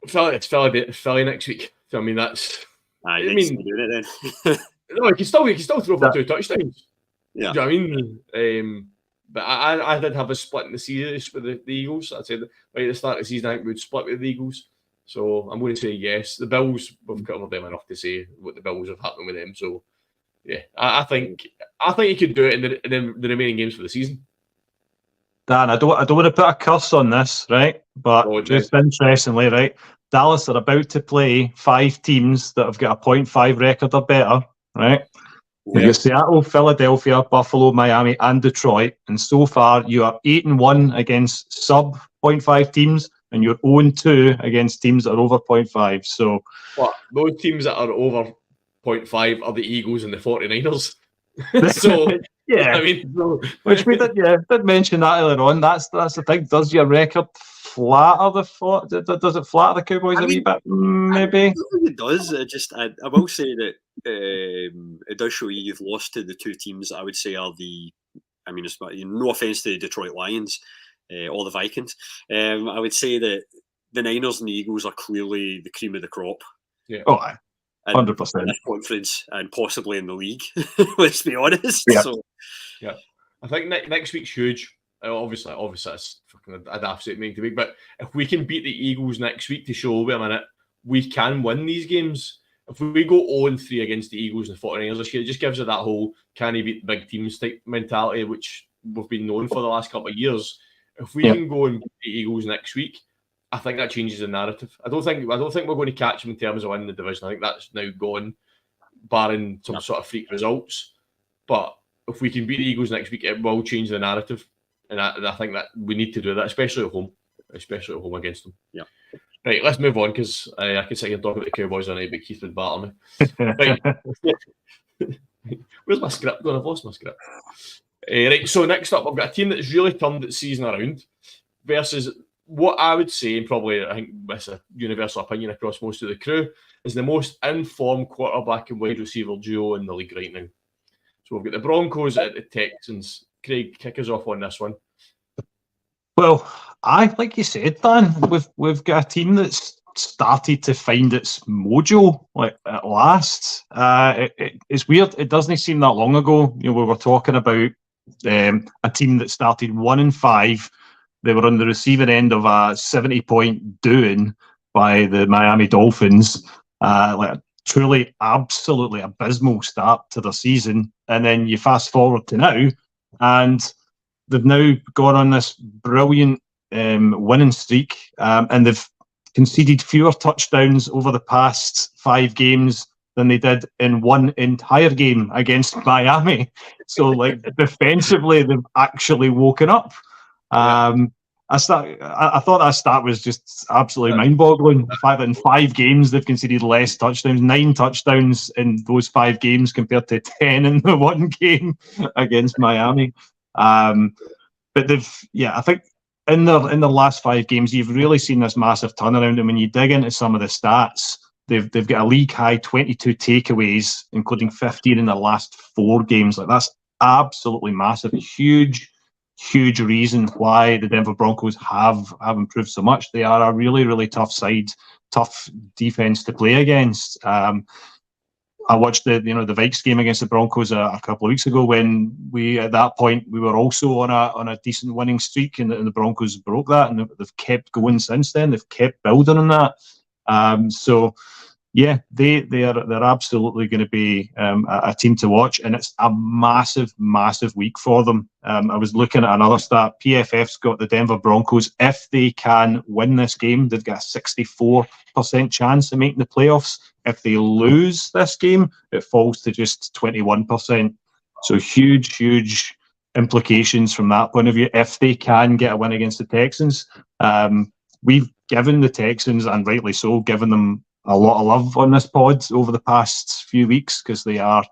It's Philly next week. So, I mean, that's. I I mean, mean, doing it then. no, he can still throw for 2 touchdowns. Yeah. Do you know what I mean? But I did have a split in the series with the Eagles. I said right at the start of the season, I think we'd split with the Eagles. So I'm going to say yes. The Bills, we've covered them enough to say what the Bills have happened with them. So yeah, I think he could do it in the remaining games for the season. Dan, I don't want to put a curse on this, right? But just interestingly, right, Dallas are about to play 5 teams that have got a 0.5 record or better, right? You've got Seattle, Philadelphia, Buffalo, Miami, and Detroit. And so far, you are 8-1 against sub 0.5 teams, and you're 0-2 against teams that are over 0.5. So, what those teams that are over 0.5 are the Eagles and the 49ers. So yeah, I mean, which we did mention that earlier on. That's the thing. Does your record flatter does it flatter the Cowboys a wee bit? Maybe. I don't think it does. I will say that it does show you've lost to the 2 teams that I would say are the. I mean, it's no offense to the Detroit Lions or the Vikings. I would say that the Niners and the Eagles are clearly the cream of the crop. Yeah. Oh, 100%. In this conference and possibly in the league. Let's be honest. Yeah. So, yeah, I think next week's huge. Obviously, it's fucking a daft statement to make. But if we can beat the Eagles next week to show, wait a minute, we can win these games. If we go 0-3 against the Eagles and the 49ers this year, it just gives us that whole can he beat the big teams type mentality, which we've been known for the last couple of years. If we can go and beat the Eagles next week, I think that changes the narrative. I don't think we're going to catch them in terms of winning the division. I think that's now gone, barring some sort of freak results. But if we can beat the Eagles next week, it will change the narrative. And I think that we need to do that, especially at home against them. Yeah. Right, let's move on because I could sit here and talk about the Cowboys all night, but Keith would batter me. Right. Where's my script gone? I've lost my script. Right, so next up, I've got a team that's really turned its season around versus what I would say, and probably I think it's a universal opinion across most of the crew, is the most informed quarterback and wide receiver duo in the league right now. So we've got the Broncos at the Texans. Craig, kick us off on this one. Well, like you said, Dan, we've got a team that's started to find its mojo at last. It's weird. It doesn't seem that long ago. We were talking about a team that started 1-5. They were on the receiving end of a 70-point doing by the Miami Dolphins. A truly, absolutely abysmal start to the season. And then you fast forward to now, and they've now gone on this brilliant winning streak, and they've conceded fewer touchdowns over the past 5 games than they did in one entire game against Miami. So, defensively, they've actually woken up. I thought that stat was just absolutely mind-boggling. The fact that in 5 games they've conceded less touchdowns, 9 touchdowns in those 5 games compared to 10 in the one game against Miami. But I think in the last 5 games, you've really seen this massive turnaround. And when you dig into some of the stats, they've got a league high 22 takeaways, including 15 in the last 4 games. That's absolutely massive. Huge reason why the Denver Broncos have improved so much. They are a really, really tough side, tough defense to play against. I watched the Vikes game against the Broncos a couple of weeks ago when at that point we were also on a decent winning streak, and the Broncos broke that, and they've kept going since then. They've kept building on that. So yeah, they're absolutely going to be a team to watch, and it's a massive week for them. I was looking at another stat. PFF's got the Denver Broncos. If they can win this game, they've got a 64% chance of making the playoffs. If they lose this game, it falls to just 21%. So huge implications from that point of view. If they can get a win against the Texans, we've given the Texans, and rightly so, given them a lot of love on this pod over the past few weeks because they are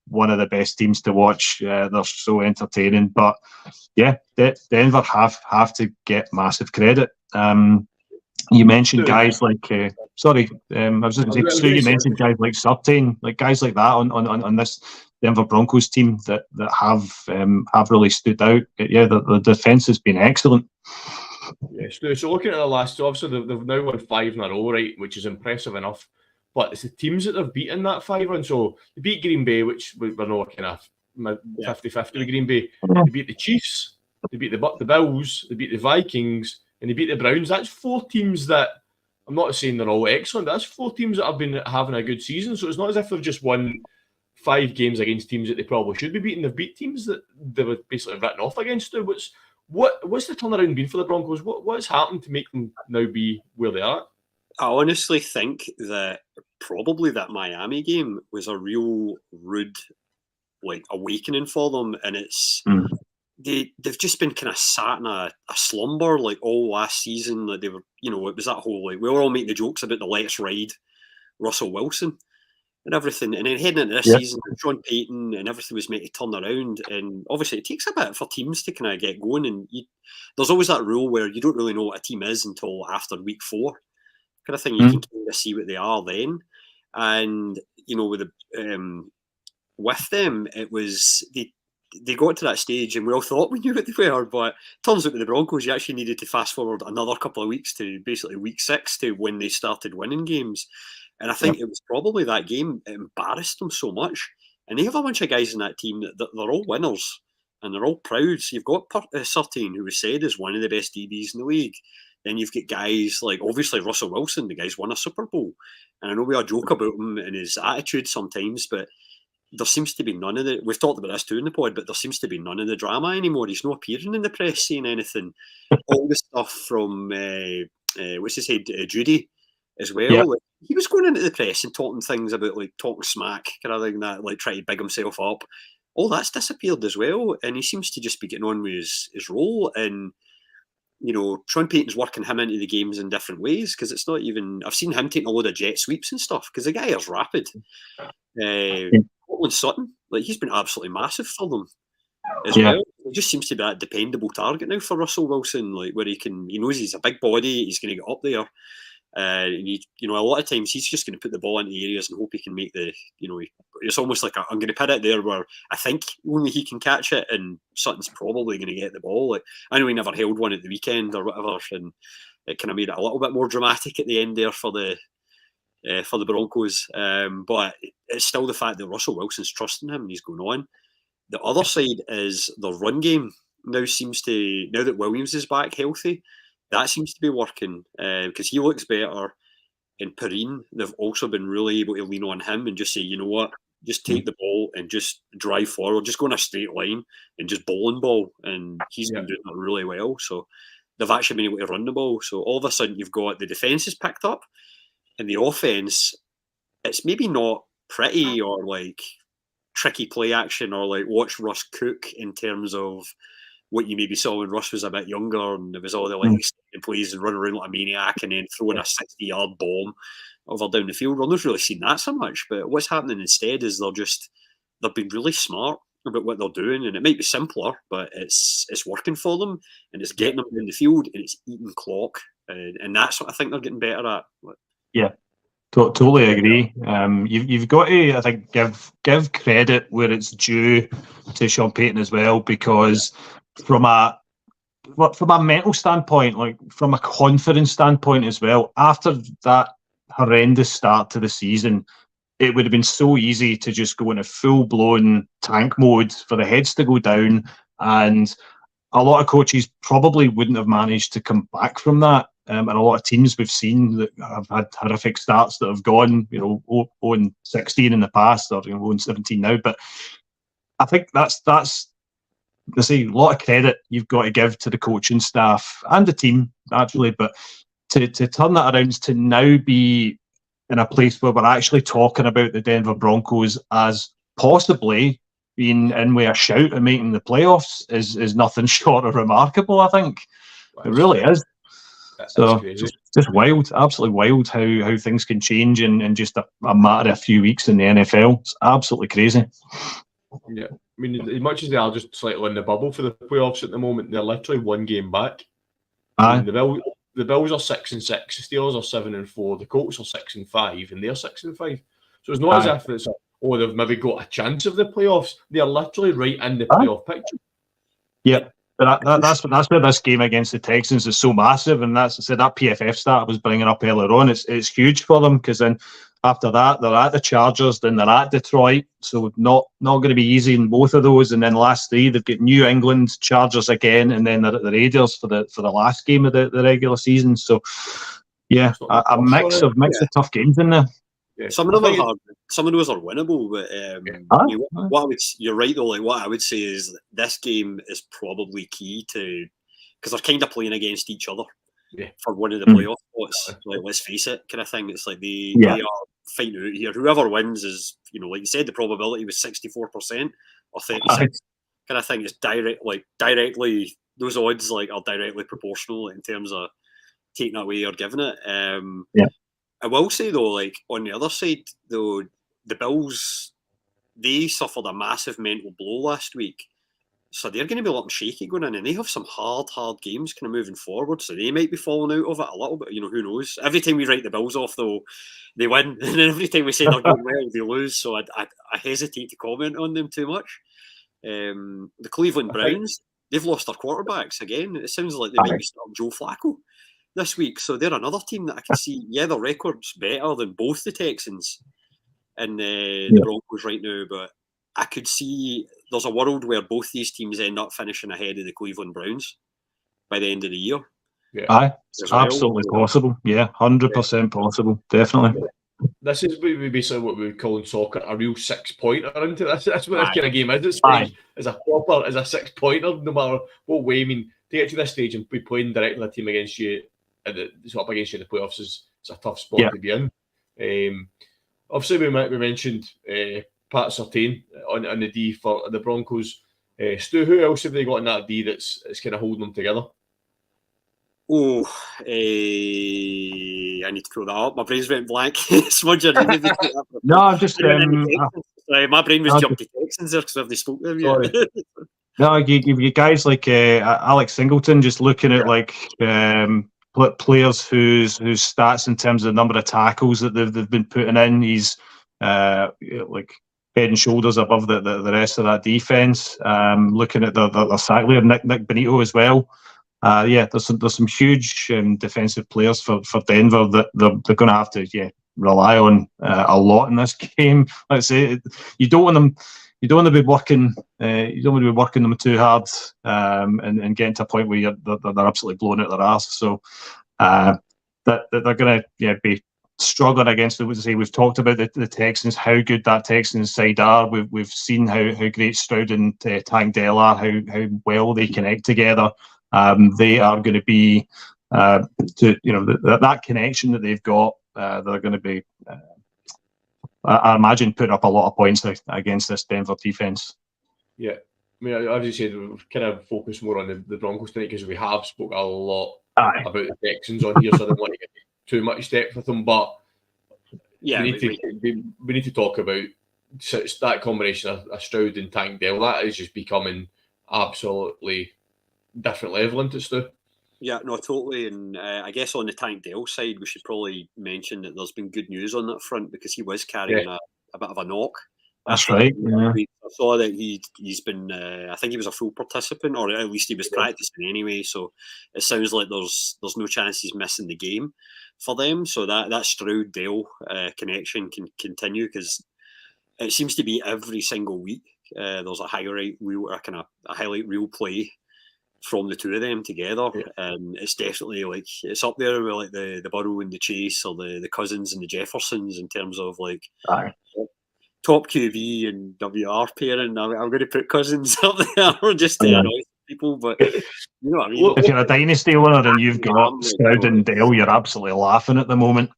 one of the best teams to watch. They're so entertaining. But yeah, Denver have to get massive credit. You mentioned guys like sorry, I was just going to say, Stu, you mentioned guys like Surtain, like guys like that on this Denver Broncos team that have really stood out. Yeah, the defense has been excellent. Yeah, Stu, so looking at the last, so obviously they've now won 5 in a row, right, which is impressive enough. But it's the teams that they've beaten that 5 on. So they beat Green Bay, which we're not kind of 50-50 with Green Bay. They beat the Chiefs, they beat the Bills, they beat the Vikings, and they beat the Browns. That's 4 teams that, I'm not saying they're all excellent, but that's 4 teams that have been having a good season. So it's not as if they've just won 5 games against teams that they probably should be beating. They've beat teams that they were basically written off against. What's the turnaround been for the Broncos? What's happened to make them now be where they are? I honestly think that probably that Miami game was a real rude awakening for them, and it's they've just been kind of sat in a slumber like all last season. Like they were, it was that whole we were all making the jokes about the let's ride Russell Wilson and everything, and then heading into this season, Sean Payton and everything was made to turn around, and obviously it takes a bit for teams to kind of get going, and there's always that rule where you don't really know what a team is until after week 4. Kind of thing, you can kind of see what they are then, and with them, it was they got to that stage, and we all thought we knew what they were. But it turns out with the Broncos, you actually needed to fast forward another couple of weeks to basically week 6 to when they started winning games. And I think it was probably that game that embarrassed them so much. And they have a bunch of guys in that team that they're all winners and they're all proud. So you've got Surtain, who was said as one of the best DBs in the league. Then you've got guys like, obviously, Russell Wilson. The guy's won a Super Bowl. And I know we all joke about him and his attitude sometimes, but there seems to be none of the... We've talked about this too in the pod, but there seems to be none of the drama anymore. He's not appearing in the press saying anything. All the stuff from, what's his head, Judy as well. Yep. Like, he was going into the press and talking things about, like, talking smack, kind of thing, that, like, trying to big himself up. All that's disappeared as well. And he seems to just be getting on with his role. And Sean Payton's working him into the games in different ways, because it's not even... I've seen him taking a load of jet sweeps and stuff, because the guy is rapid. Sutton, like, he's been absolutely massive for them as well. It just seems to be that dependable target now for Russell Wilson, like, where he knows he's a big body, he's going to get up there. And a lot of times he's just going to put the ball into the areas and hope he can make the, it's almost like I'm going to put it there where I think only he can catch it, and Sutton's probably going to get the ball. Like, I know he never held one at the weekend or whatever, and it kind of made it a little bit more dramatic at the end there for the Broncos. But it's still the fact that Russell Wilson's trusting him and he's going on. The other side is the run game now that Williams is back healthy, that seems to be working, because he looks better. And Perrine, they've also been really able to lean on him and just say, you know what, just take the ball and just drive forward, just go in a straight line and just bowling ball. And he's been doing that really well. So they've actually been able to run the ball. So all of a sudden you've got the defence is picked up, and the offense, it's maybe not pretty or like tricky play action or like watch Russ cook in terms of what you maybe saw when Russ was a bit younger, and there was all the like extended plays and running around like a maniac and then throwing a 60-yard bomb over down the field. We've not really seen that so much, but what's happening instead is they've been really smart about what they're doing, and it might be simpler, but it's working for them, and it's getting them in the field, and it's eating clock, and that's what I think they're getting better at. Yeah, totally agree. You've got to, I think, give credit where it's due to Sean Payton as well, because from a mental standpoint, like from a confidence standpoint as well, after that horrendous start to the season, it would have been so easy to just go into full-blown tank mode for the heads to go down, and a lot of coaches probably wouldn't have managed to come back from that. And a lot of teams we've seen that have had horrific starts that have gone, 0-16 in the past, or 0-17 now. But I think that's I say, a lot of credit you've got to give to the coaching staff and the team, actually. But to turn that around, to now be in a place where we're actually talking about the Denver Broncos as possibly being in with a shout and making the playoffs is nothing short of remarkable, I think. It really is. So just wild, absolutely wild how things can change in just a matter of a few weeks in the NFL. It's absolutely crazy. Yeah, I mean, as much as they are just slightly in the bubble for the playoffs at the moment, they're literally one game back. I mean, the Bills are 6-6, the Steelers are 7-4, the Colts are 6-5, and they're 6-5. So it's not as if it's they've maybe got a chance of the playoffs. They are literally right in the playoff picture. Yeah. But that's where this game against the Texans is so massive, and that's that PFF stat I was bringing up earlier on. It's huge for them, because then after that they're at the Chargers, then they're at Detroit, so not going to be easy in both of those. And then last three they've got New England, Chargers again, and then they're at the Raiders for the last game of the regular season. So yeah, a mix of tough games in there. Yeah. Some of them are hard. Some of those are winnable, but you're right though. Like what I would say is this game is probably key to, because they're kind of playing against each other for one of the playoff spots. Like, let's face it, kind of thing. It's like they are fighting out here. Whoever wins is, like you said, the probability was 64% or 36 kind of thing. It's directly those odds are directly proportional in terms of taking it away or giving it. I will say though, on the other side though, the Bills, they suffered a massive mental blow last week, so they're going to be looking shaky going in, and they have some hard games kind of moving forward, so they might be falling out of it a little bit. Who knows? Every time we write the Bills off though, they win, and then every time we say they're going well, they lose. So I hesitate to comment on them too much. The Cleveland Browns, they've lost their quarterbacks again. It sounds like they might be starting Joe Flacco this week, so they're another team that I can see. Yeah, their record's better than both the Texans and the Broncos right now, but I could see there's a world where both these teams end up finishing ahead of the Cleveland Browns by the end of the year. Yeah, absolutely possible. Yeah, 100% possible, definitely. This is basically what we would call in soccer a real 6-pointer into this. That's what this kind of game is. It's like as a 6-pointer, no matter what way. I mean, to get to this stage and be playing directly a team against you, up against you in the playoffs is a tough spot to be in. Obviously, we mentioned Pat Surtain on the D for the Broncos. Stu, who else have they got in that D that's kind of holding them together? Oh, I need to pull that up. My brain's went blank. Smudger, no, I'm just. My brain was jumping to Texans there because I've spoke to them yet. No, you guys like Alex Singleton, just looking at players whose stats in terms of the number of tackles that they've been putting in. He's like head and shoulders above the rest of that defense. Looking at the sack leader, Nick Benito as well. There's some huge defensive players for Denver that they're going to have to rely on a lot in this game. Like I say, you don't want to be working. You don't want to be working them too hard and getting to a point where they're absolutely blowing out their arse. So that they're going to be struggling against it. We've talked about the Texans, how good that Texans side are. We've seen how great Stroud and Tank Dell are, how well they connect together. They are going to be that connection that they've got. They're going to be, I imagine, putting up a lot of points against this Denver defense. Yeah, I mean, as you said, we've kind of focused more on the Broncos tonight because we have spoke a lot about the Texans on here, so I don't want to get too much depth with them. But we need to talk about that combination of Stroud and Tank Dell. That is just becoming absolutely different level, isn't it, Stu? Yeah, no, totally. And I guess on the Tank Dell side, we should probably mention that there's been good news on that front because he was carrying a bit of a knock. That's right. Yeah. I saw that he's been. I think he was a full participant, or at least he was practicing anyway. So it sounds like there's no chance he's missing the game for them. So that Stroud Dell connection can continue because it seems to be every single week there's a highlight reel play from the two of them together, and it's definitely it's up there with the Burrow and the Chase, or the Cousins and the Jeffersons in terms of top QB and WR pairing. I'm going to put Cousins up there just to annoy people, but you know what I mean. If you're a dynasty winner and you've got Stroud and Dell, you're absolutely laughing at the moment.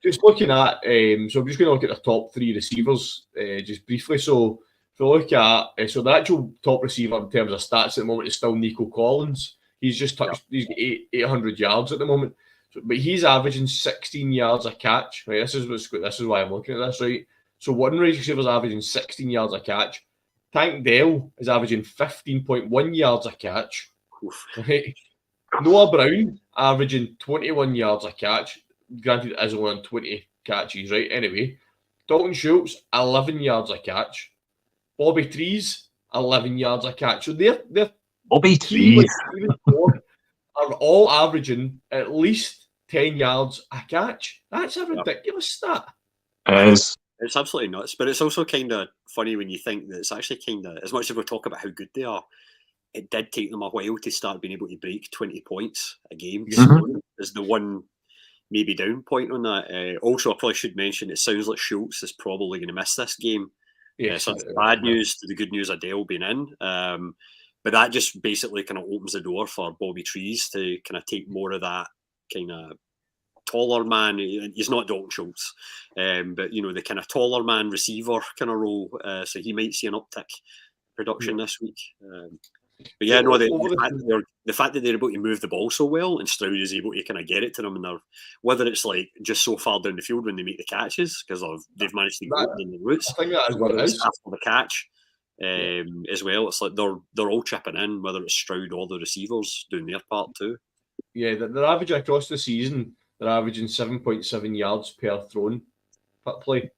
Just looking at, so I'm just going to look at the top three receivers just briefly. So if you look at, so the actual top receiver in terms of stats at the moment is still Nico Collins. He's just touched, he's got 800 yards at the moment, but he's averaging 16 yards a catch. Right, this is why I'm looking at this. Right, so one receiver's averaging 16 yards a catch. Tank Dell is averaging 15.1 yards a catch. Right, Noah Brown averaging 21 yards a catch. Granted, it is only on 20 catches, right? Anyway, Dalton Schultz, 11 yards a catch. Bobby Trees, 11 yards a catch. So they're Bobby three Trees. are all averaging at least 10 yards a catch. That's a ridiculous stat. It's absolutely nuts, but it's also kind of funny when you think that it's actually kind of, as much as we talk about how good they are, it did take them a while to start being able to break 20 points a game. Mhm. Is the one maybe down point on that. Also, I probably should mention, it sounds like Schultz is probably going to miss this game. Yes, So that's bad news to the good news of Dale being in. But that just basically kind of opens the door for Bobby Trees to kind of take more of that kind of taller man. He's not Dalton Schultz, but the kind of taller man receiver kind of role. So he might see an uptick production this week. But yeah, no, the fact that they're able to move the ball so well and Stroud is able to kind of get it to them, and whether it's like just so far down the field when they make the catches because they've managed to go in the roots, I think that is what it is. after the catch as well. It's like they're all chipping in, whether it's Stroud or the receivers doing their part too. Yeah, they're averaging across the season. They're averaging 7.7 yards per thrown per play.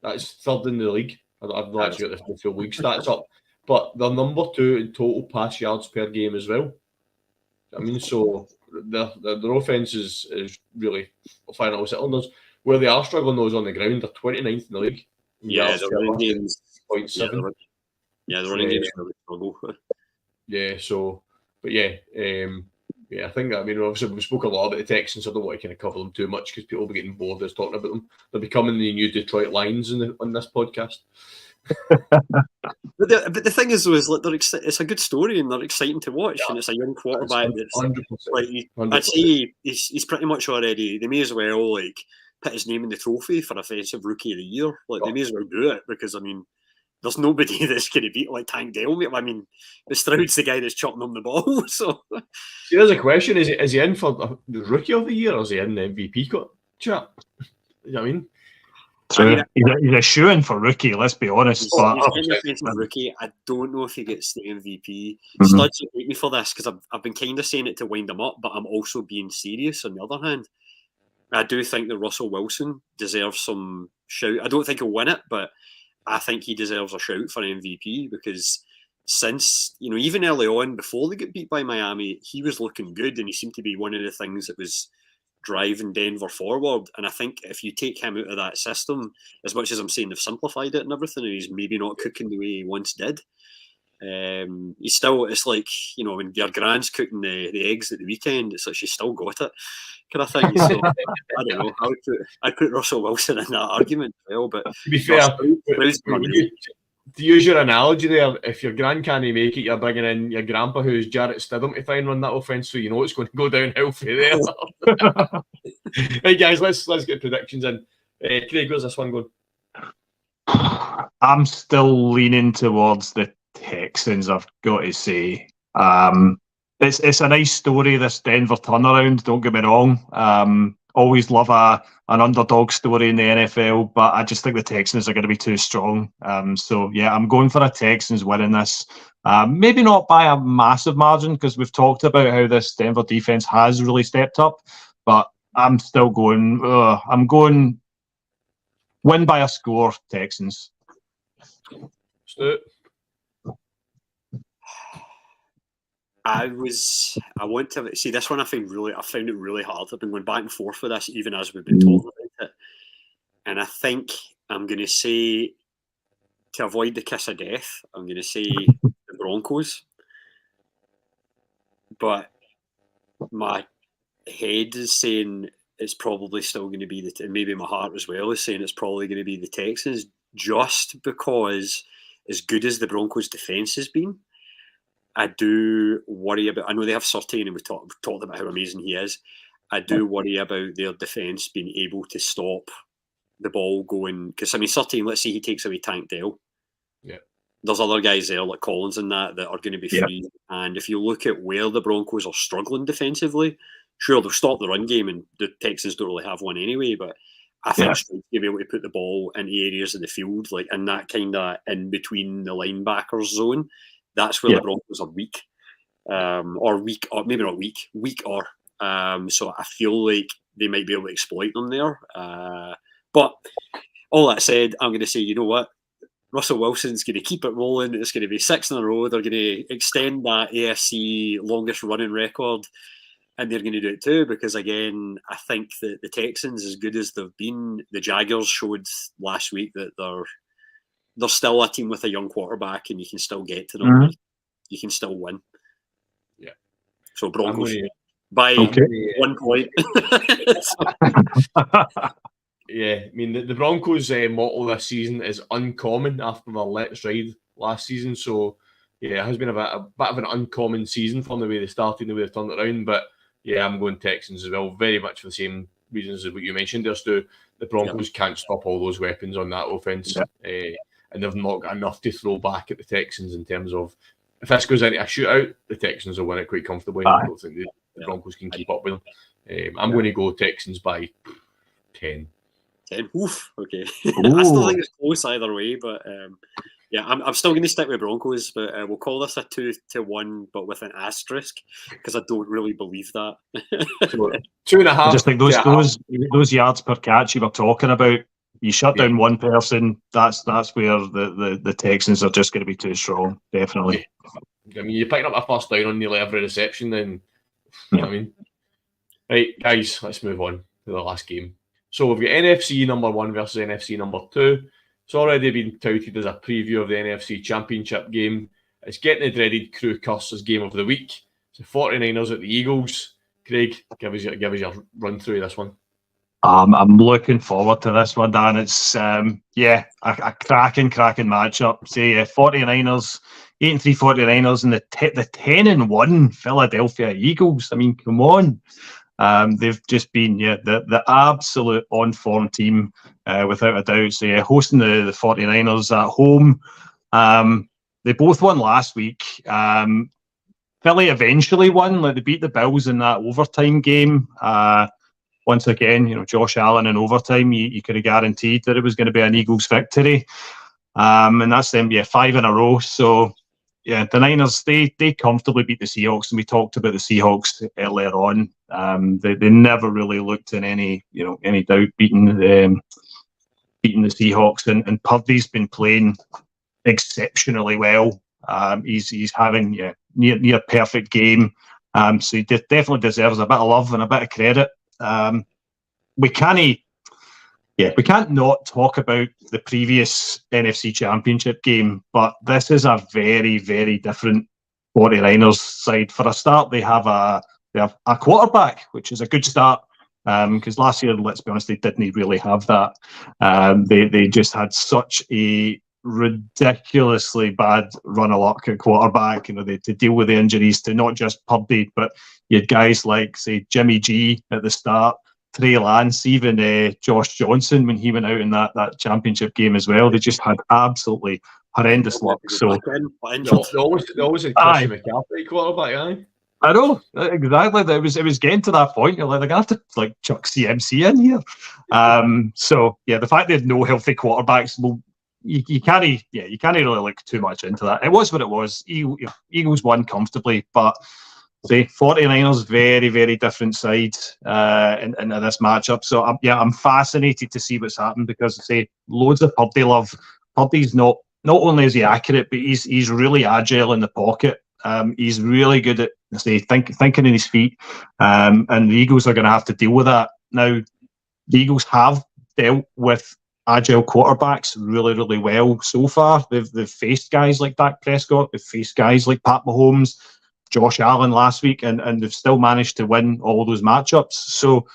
That's third in the league. I've not actually got the full league stats up, but they're number 2 in total pass yards per game as well. I mean, so their offense is really firing all cylinders. Where they are struggling though is on the ground. They're 29th in the league. The running games 0.7. The running games really struggle. Yeah, so, but yeah, I think, I mean, obviously we spoke a lot about the Texans, so I don't want to kind of cover them too much because people will be getting bored of us talking about them. They're becoming the new Detroit Lions on this podcast. But the thing is, though, is like it's a good story and they're exciting to watch, and it's a young quarterback that's 100%. like I'd say he's pretty much already. They may as well like put his name in the trophy for offensive rookie of the year. Like they may as well do it because I mean, there's nobody that's going to beat like Tank Dell. I mean, Stroud's the guy that's chopping them the ball. So see, there's a question: is he in for the rookie of the year, or is he in the MVP chat? You know what I mean? True. He's a shoe-in for rookie, let's be honest. He's getting the offensive rookie. I don't know if he gets the MVP. Studs hate me for this because I've been kind of saying it to wind him up, but I'm also being serious on the other hand. I do think that Russell Wilson deserves some shout. I don't think he'll win it, but I think he deserves a shout for MVP because since, even early on, before they get beat by Miami, he was looking good and he seemed to be one of the things that was driving Denver forward. And I think if you take him out of that system, as much as I'm saying they've simplified it and everything, and he's maybe not cooking the way he once did, he's still, it's like, when your grand's cooking the eggs at the weekend, it's like she's still got it kind of thing. So I don't know. I'd put Russell Wilson in that argument as well. But to be fair, to use your analogy there, if your grand can't make it, you're bringing in your grandpa who's Jarrett Stidham to try and run that offense, so it's going to go downhill for there. Right, guys, let's get predictions in. Craig, where's this one going? I'm still leaning towards the Texans, I've got to say. It's a nice story, this Denver turnaround, don't get me wrong. Always love an underdog story in the NFL, but I just think the Texans are going to be too strong. So, yeah, I'm going for a Texans winning this. Maybe not by a massive margin, because we've talked about how this Denver defense has really stepped up, but I'm still going, I'm going win by a score, Texans. Stu? I want to see this one. I found it really hard. I've been going back and forth with this, even as we've been talking about it. And I think I'm going to say, to avoid the kiss of death, I'm going to say the Broncos. But my head is saying it's probably still going to be maybe my heart as well is saying it's probably going to be the Texans, just because as good as the Broncos' defense has been, I do worry about. I know they have Surtain, and we've talked about how amazing he is. I do worry about their defence being able to stop the ball going. Because I mean, Surtain, let's say he takes away Tank Dell. Yeah, there's other guys there like Collins and that are going to be free. And if you look at where the Broncos are struggling defensively, sure they'll stop the run game, and the Texans don't really have one anyway. But I think you'll be able to put the ball into areas of the field, like in that kind of in between the linebackers zone. That's where the Broncos are weak. or weak, or maybe not weak, weaker. So I feel like they might be able to exploit them there. But all that said, I'm going to say, you know what? Russell Wilson's going to keep it rolling. It's going to be 6 in a row. They're going to extend that AFC longest running record, and they're going to do it too because, again, I think that the Texans, as good as they've been, the Jaguars showed last week that they're still a team with a young quarterback, and you can still get to them. Mhm. You can still win. Yeah. So Broncos I'm gonna- by Okay. 1 point. Yeah, I mean the Broncos' motto this season is uncommon after their Let's Ride last season. So yeah, it has been a bit of an uncommon season from the way they started and the way they turned it around. But yeah, I'm going Texans as well, very much for the same reasons as what you mentioned there, Stu. The Broncos can't stop all those weapons on that offense, and they've not got enough to throw back at the Texans in terms of if this goes into a shootout, the Texans will win it quite comfortably. I don't think the Broncos can keep up with them. I'm going to go Texans by 10. 10. Oof. Okay. I still think it's close either way, but yeah, I'm still going to stick with Broncos, but we'll call this a 2-1, but with an asterisk because I don't really believe that. So 2.5. I just think those yards per catch you were talking about. You shut down one person, that's where the Texans are just going to be too strong. Definitely. I mean, you're picking up a first down on nearly every reception, then you know what I mean. Right, guys, let's move on to the last game. So we've got NFC number 1 versus NFC number 2. It's already been touted as a preview of the NFC Championship game. It's getting the dreaded Crew curse as game of the week. It's the 49ers at the Eagles. Craig, give us your run through this one. I'm looking forward to this one, Dan. It's a cracking matchup. Say 49ers, 8-3 49ers, and the 10-1 Philadelphia Eagles. I mean, come on. They've just been the absolute on-form team, without a doubt. So hosting the 49ers at home. They both won last week. Philly eventually won. They beat the Bills in that overtime game. Once again, Josh Allen in overtime, you could have guaranteed that it was going to be an Eagles victory. And that's them, 5 in a row. So, yeah, the Niners, they comfortably beat the Seahawks, and we talked about the Seahawks earlier on. They never really looked in any doubt beating the Seahawks, and Purdy's been playing exceptionally well. He's having near perfect game. So he definitely deserves a bit of love and a bit of credit. We can't not talk about the previous NFC Championship game, but this is a very, very different 49ers side. For a start, they have a quarterback, which is a good start, because last year, let's be honest, they didn't really have that. They just had such a ridiculously bad run of luck at quarterback. To deal with the injuries to not just Purdy, but you had guys like, say, Jimmy G at the start, Trey Lance, even Josh Johnson when he went out in that championship game as well. They just had absolutely horrendous luck. So they always had Christian McCaffrey quarterback, aye? I know, exactly. It was getting to that point. You're like, they're going to have to chuck CMC in here. So yeah, the fact they had no healthy quarterbacks, well, you can't really look too much into that. It was what it was. Eagles won comfortably, but the 49ers, very, very different side in this matchup. So I'm fascinated to see what's happened because loads of Purdy love. Purdy's not only is he accurate, but he's really agile in the pocket. He's really good at thinking in his feet, and the Eagles are going to have to deal with that. Now, the Eagles have dealt with agile quarterbacks really, really well so far. They've faced guys like Dak Prescott, they've faced guys like Pat Mahomes, Josh Allen last week, and they've still managed to win all those matchups. So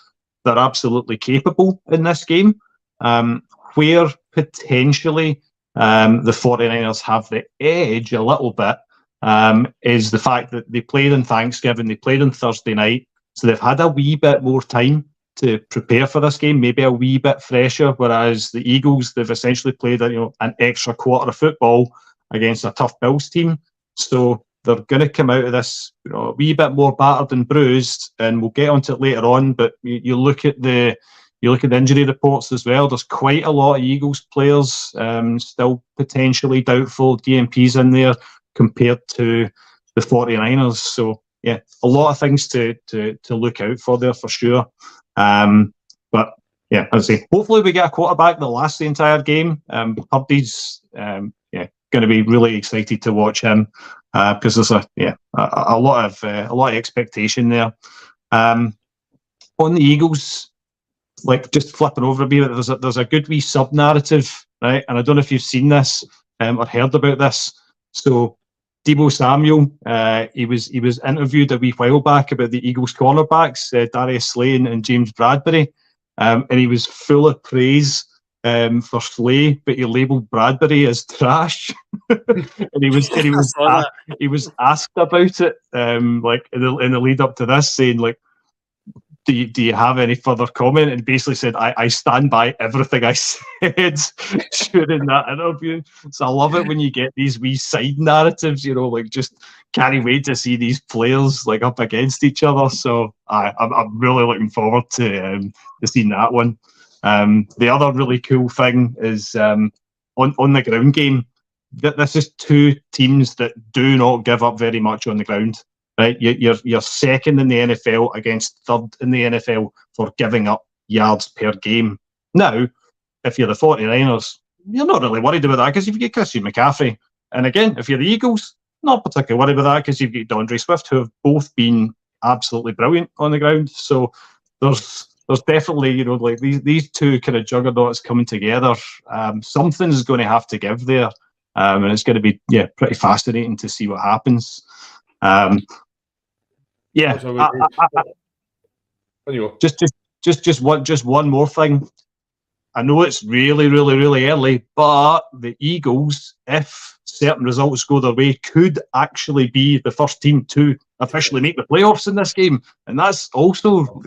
they're absolutely capable in this game. Where potentially the 49ers have the edge a little bit is the fact that they played on Thanksgiving, they played on Thursday night, so they've had a wee bit more time to prepare for this game, maybe a wee bit fresher, whereas the Eagles, they've essentially played an extra quarter of football against a tough Bills team. So they're going to come out of this a wee bit more battered and bruised, and we'll get onto it later on, but you look at the injury reports as well. There's quite a lot of Eagles players still potentially doubtful, DMPs in there, compared to the 49ers. So yeah, a lot of things to look out for there for sure. But yeah, as I say, hopefully we get a quarterback that lasts the entire game. Purdy's going to be really excited to watch him because there's a lot of expectation there. On the Eagles, like just flipping over a bit, there's a good wee sub narrative, right? And I don't know if you've seen this or heard about this. So Deebo Samuel, he was interviewed a wee while back about the Eagles cornerbacks, Darius Slay and James Bradbury, and he was full of praise for Slay, but he labelled Bradbury as trash, and he was asked about it, like in the lead up to this, saying like, do you have any further comment? And basically said, I stand by everything I said during that interview. So I love it when you get these wee side narratives, like just can't wait to see these players like up against each other. So I'm really looking forward to seeing that one. The other really cool thing is on the ground game, this is two teams that do not give up very much on the ground. Right, you're second in the NFL against third in the NFL for giving up yards per game. Now, if you're the 49ers, you're not really worried about that because you've got Christian McCaffrey. And again, if you're the Eagles, not particularly worried about that because you've got DeAndre Swift, who have both been absolutely brilliant on the ground. So there's definitely, like these two kind of juggernauts coming together. Something's going to have to give there. And it's going to be pretty fascinating to see what happens. Just one more thing. I know it's really, really, really early, but the Eagles, if certain results go their way, could actually be the first team to officially make the playoffs in this game, and that's also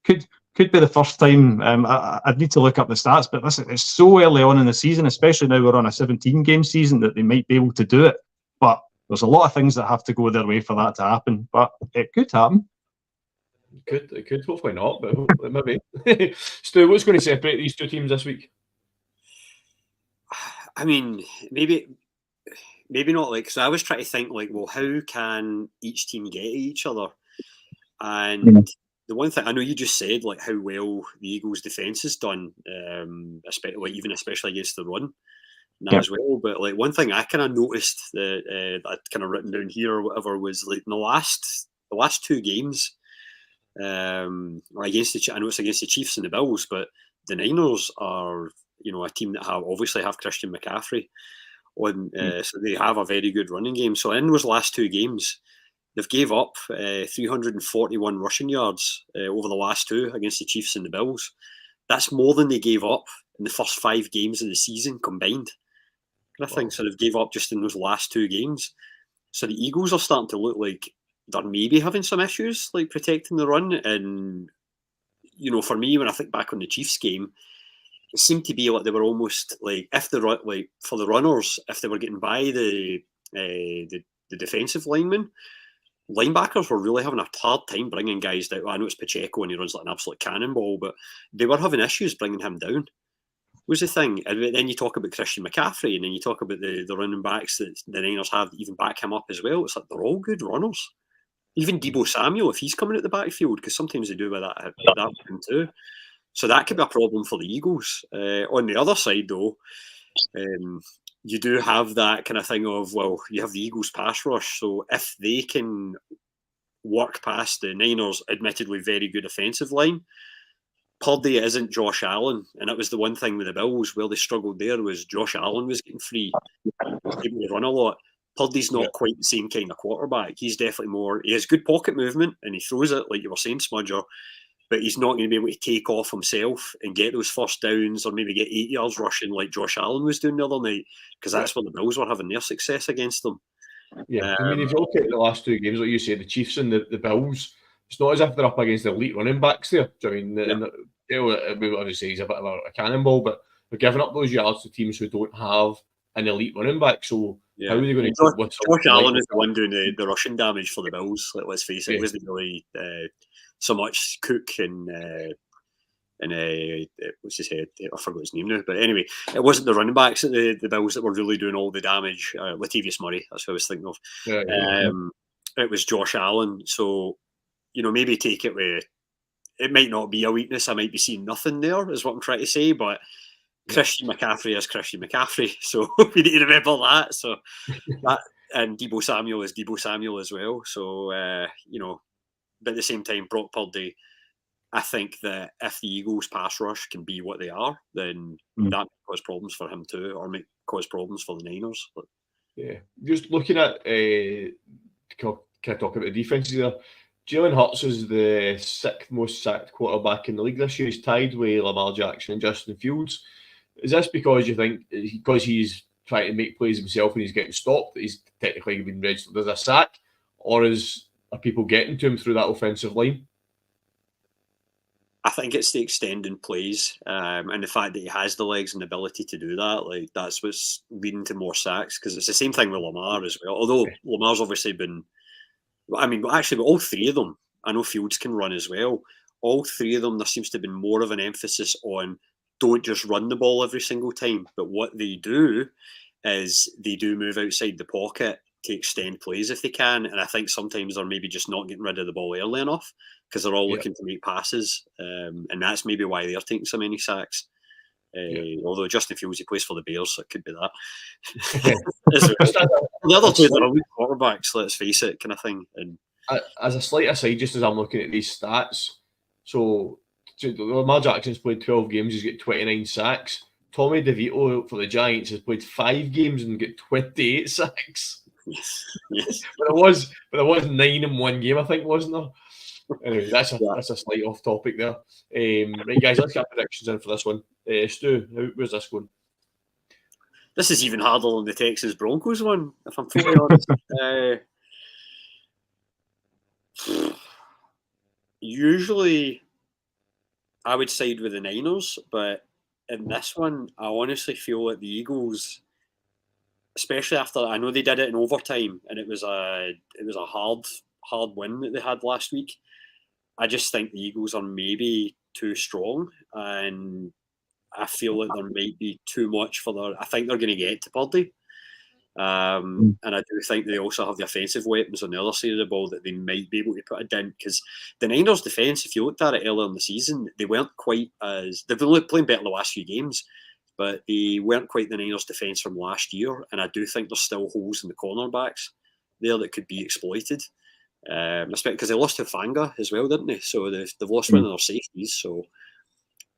could be the first time. I'd need to look up the stats, but listen, it's so early on in the season, especially now we're on a 17-game season, that they might be able to do it, but there's a lot of things that have to go their way for that to happen, but it could happen. It could. Hopefully not, but maybe. Stu, what's going to separate these two teams this week? I mean, maybe not. Like, so I was trying to think, like, well, how can each team get at each other? And the one thing I know you just said, like, how well the Eagles' defense has done, especially against the run. As well, but like one thing I kind of noticed that I'd kind of written down here or whatever was like in the last two games, or against I know it's against the Chiefs and the Bills, but the Niners are a team that obviously have Christian McCaffrey on, so they have a very good running game. So in those last two games, they've gave up 341 rushing yards over the last two against the Chiefs and the Bills. That's more than they gave up in the first 5 games of the season combined. I think so. They've gave up just in those last 2 games. So the Eagles are starting to look like they're maybe having some issues like protecting the run. And for me, when I think back on the Chiefs game, it seemed to be like they were almost like for the runners, if they were getting by the defensive linebackers were really having a hard time bringing guys down. Well, I know it's Pacheco and he runs like an absolute cannonball, but they were having issues bringing him down. Was the thing. And then you talk about Christian McCaffrey, and then you talk about the running backs that the Niners have that even back him up as well. It's like they're all good runners. Even Deebo Samuel, if he's coming at the backfield, because sometimes they do with that one too. So that could be a problem for the Eagles. On the other side, though, you do have that kind of thing of, well, you have the Eagles pass rush. So if they can work past the Niners' admittedly very good offensive line, Purdy isn't Josh Allen, and that was the one thing with the Bills where they struggled there was Josh Allen was getting free, able to run a lot. Purdy's not quite the same kind of quarterback. He's definitely more, he has good pocket movement and he throws it like you were saying, Smudger, but he's not going to be able to take off himself and get those first downs or maybe get 8 yards rushing like Josh Allen was doing the other night, because that's where the Bills were having their success against them. Yeah, I mean, if you look at the last 2 games, like you say, the Chiefs and the Bills, it's not as if they're up against elite running backs there. I mean, we obviously he's a bit of a cannonball, but they're giving up those yards to teams who don't have an elite running back. So how are they going to? Josh Allen is the one doing the rushing damage for the Bills. Let's face it, it wasn't really so much Cook and And what's his head? I forgot his name now. But anyway, it wasn't the running backs at the Bills that were really doing all the damage. Latavius Murray, that's who I was thinking of. It was Josh Allen. So, maybe take it with, it might not be a weakness. I might be seeing nothing there, is what I'm trying to say. But Christian McCaffrey is Christian McCaffrey. So we need to remember that. So that, and Deebo Samuel is Deebo Samuel as well. So, but at the same time, Brock Purdy, I think that if the Eagles' pass rush can be what they are, then that might cause problems for him too, or might cause problems for the Niners. But, yeah, just looking at talk about the defenses there. Jalen Hurts is the 6th most sacked quarterback in the league this year. He's tied with Lamar Jackson and Justin Fields. Is this because you think because he's trying to make plays himself and he's getting stopped that he's technically been registered as a sack, or are people getting to him through that offensive line? I think it's the extending plays and the fact that he has the legs and the ability to do that. Like, that's what's leading to more sacks, because it's the same thing with Lamar as well. Although Lamar's obviously been, actually, with all three of them, I know Fields can run as well. All three of them, there seems to have been more of an emphasis on don't just run the ball every single time, but what they do is they do move outside the pocket to extend plays if they can. And I think sometimes they're maybe just not getting rid of the ball early enough because they're all looking to make passes. And that's maybe why they're taking so many sacks. Although Justin Fields, he plays for the Bears, so it could be that. The other two are weak quarterbacks, let's face it, kind of thing. And as a slight aside, just as I'm looking at these stats, so Lamar Jackson's played 12 games, he's got 29 sacks. Tommy DeVito for the Giants has played 5 games and got 28 sacks. Yes. But there was 9 in one game, I think, wasn't there? Anyway, that's a slight off topic there. Right, guys, let's get predictions in for this one. Stu, where's this going? This is even harder than the Texas Broncos one, if I'm totally honest. Usually, I would side with the Niners, but in this one, I honestly feel that the Eagles, especially after, I know they did it in overtime, and it was a hard win that they had last week. I just think the Eagles are maybe too strong, and I feel like there might be too much for their. I think they're going to get to Purdy, and I do think they also have the offensive weapons on the other side of the ball that they might be able to put a dent. Because the Niners' defense, if you looked at it earlier in the season, they weren't quite as they've been playing better the last few games, but they weren't quite the Niners' defense from last year. And I do think there's still holes in the cornerbacks there that could be exploited. Because they lost to Fanga as well, didn't they? So they've lost one of their safeties. So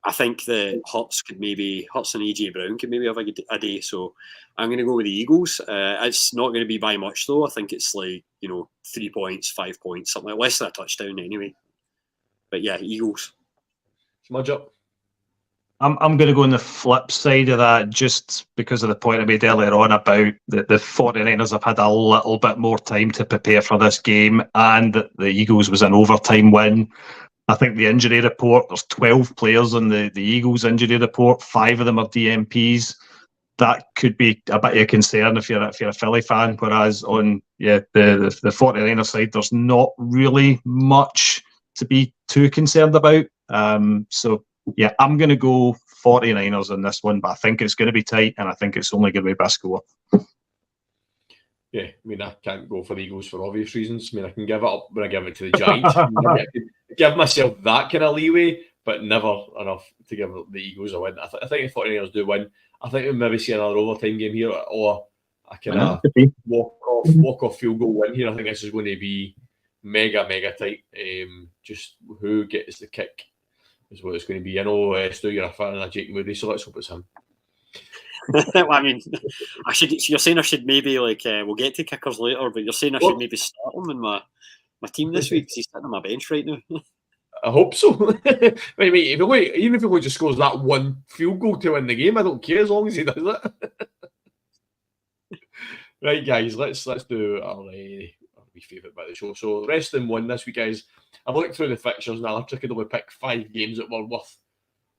I think that Hurts and AJ Brown could maybe have a day. So I'm going to go with the Eagles. It's not going to be by much though. I think it's like 3 points, 5 points, something like less than a touchdown anyway. But yeah, Eagles. Smudge up. I'm going to go on the flip side of that, just because of the point I made earlier on about the 49ers have had a little bit more time to prepare for this game, and the Eagles was an overtime win. I think the injury report, there's 12 players on the Eagles injury report, 5 of them are DMPs. That could be a bit of a concern if you're a Philly fan, whereas on the 49ers side, there's not really much to be too concerned about. So yeah, I'm going to go 49ers in this one, but I think it's going to be tight, and I think it's only going to be by score. Yeah, I mean, I can't go for the Eagles for obvious reasons. I mean, I can give it up when I give it to the Giants. I can give myself that kind of leeway, but never enough to give the Eagles a win. I think the 49ers do win. I think we'll maybe see another overtime game here, or a kind of walk off field goal win here. I think this is going to be mega tight. Just who gets the kick is what it's going to be. I know, Stu, you're a fan of Jake Moody, so let's hope it's him. I mean, you're saying I should maybe we'll get to kickers later, but you're saying I should maybe start him in my team this week because he's sitting on my bench right now. I hope so. I mean, even if he just scores that one field goal to win the game, I don't care as long as he does it. Right, guys, let's do our favourite bit of the show. So, wrestling won this week, guys. I've looked through the fixtures now. I could only pick 5 games that were worth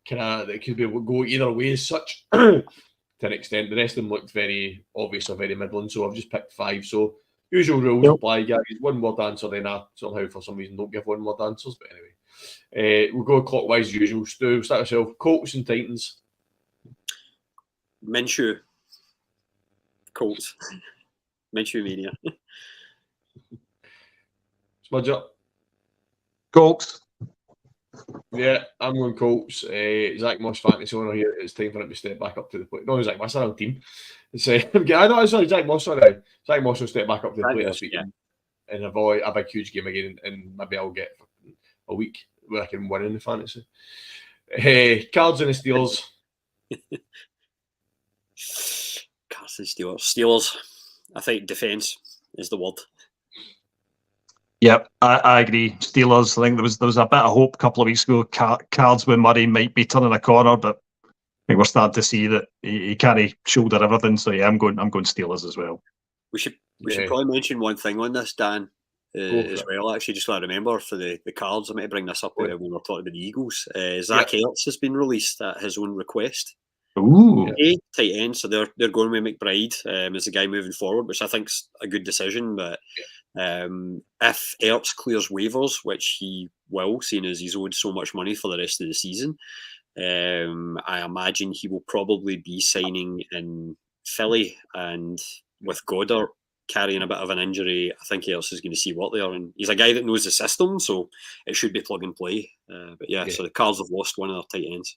that could go either way as such. To an extent, the rest of them looked very obvious or very middling, so I've just picked 5. So, usual rules apply, guys. One word answer, then I somehow for some reason don't give one word answers, but anyway. We'll go clockwise as usual. Stu, we'll start ourselves. Colts and Titans. Minshew. Colts. Minshew mania. Smudge up. Colts. Yeah, I'm going Colts. Zach Moss fantasy owner here. It's time for him to step back up to the plate. No, Zach Moss, our team. It's, I know, sorry, Zach Moss. Sorry, Zach Moss will step back up to the plate this week and avoid a big, huge game again. And maybe I'll get a week where I can win in the fantasy. Cards and the Steelers. Cards and Steelers. Steelers. I think defence is the word. Yep, I agree. Steelers. I think there was a bit of hope a couple of weeks ago. Cards with Murray might be turning a corner, but I think we're starting to see that he can't shoulder everything. So yeah, I'm going Steelers as well. We should probably mention one thing on this, Dan, as well. Actually, just want to remember for the Cards. I might bring this up when we were talking about the Eagles. Zach Ertz has been released at his own request. Ooh, tight end. So they're going with McBride as the guy moving forward, which I think's a good decision, but. If Ertz clears waivers, which he will, seeing as he's owed so much money for the rest of the season, I imagine he will probably be signing in Philly, and with Goddard carrying a bit of an injury, I think Ertz is going to see what they are, and he's a guy that knows the system, so it should be plug and play. But so the Cards have lost one of their tight ends.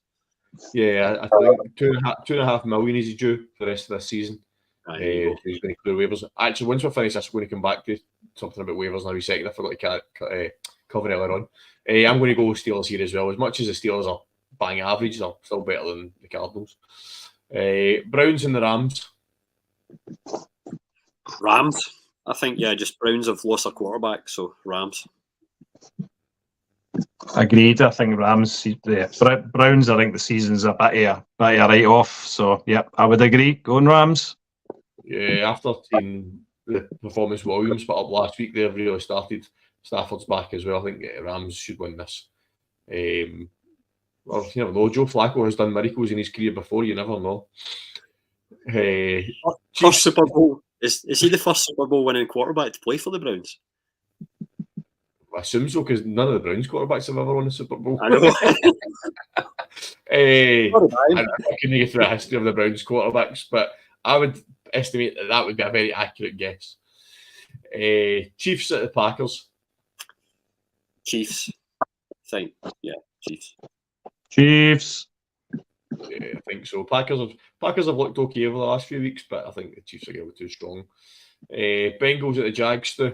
Yeah, I think $2.5 million is due for the rest of this season. He's going to clear waivers. Actually, once we're finished, I'm going to come back to something about waivers in a wee second. I forgot to cover earlier on. I'm going to go Steelers here as well. As much as the Steelers are bang average, they're still better than the Cardinals. Browns and the Rams. Rams. I think, just Browns have lost their quarterback, so Rams. Agreed. I think Rams. Browns. I think the season's a bit of a write-off. So yeah, I would agree. Going Rams. Yeah, after seeing the performance Williams put up last week, they've really started. Stafford's back as well. I think Rams should win this. Well, you never know. Joe Flacco has done miracles in his career before. You never know. First Super Bowl. Is he the first Super Bowl winning quarterback to play for the Browns? I assume so, because none of the Browns quarterbacks have ever won a Super Bowl. I know. I couldn't get through a history of the Browns quarterbacks, but I would estimate that would be a very accurate guess. Chiefs at the Packers. Chiefs. Chiefs. Chiefs. Yeah, I think so. Packers have looked okay over the last few weeks, but I think the Chiefs are getting too strong. Bengals at the Jags too.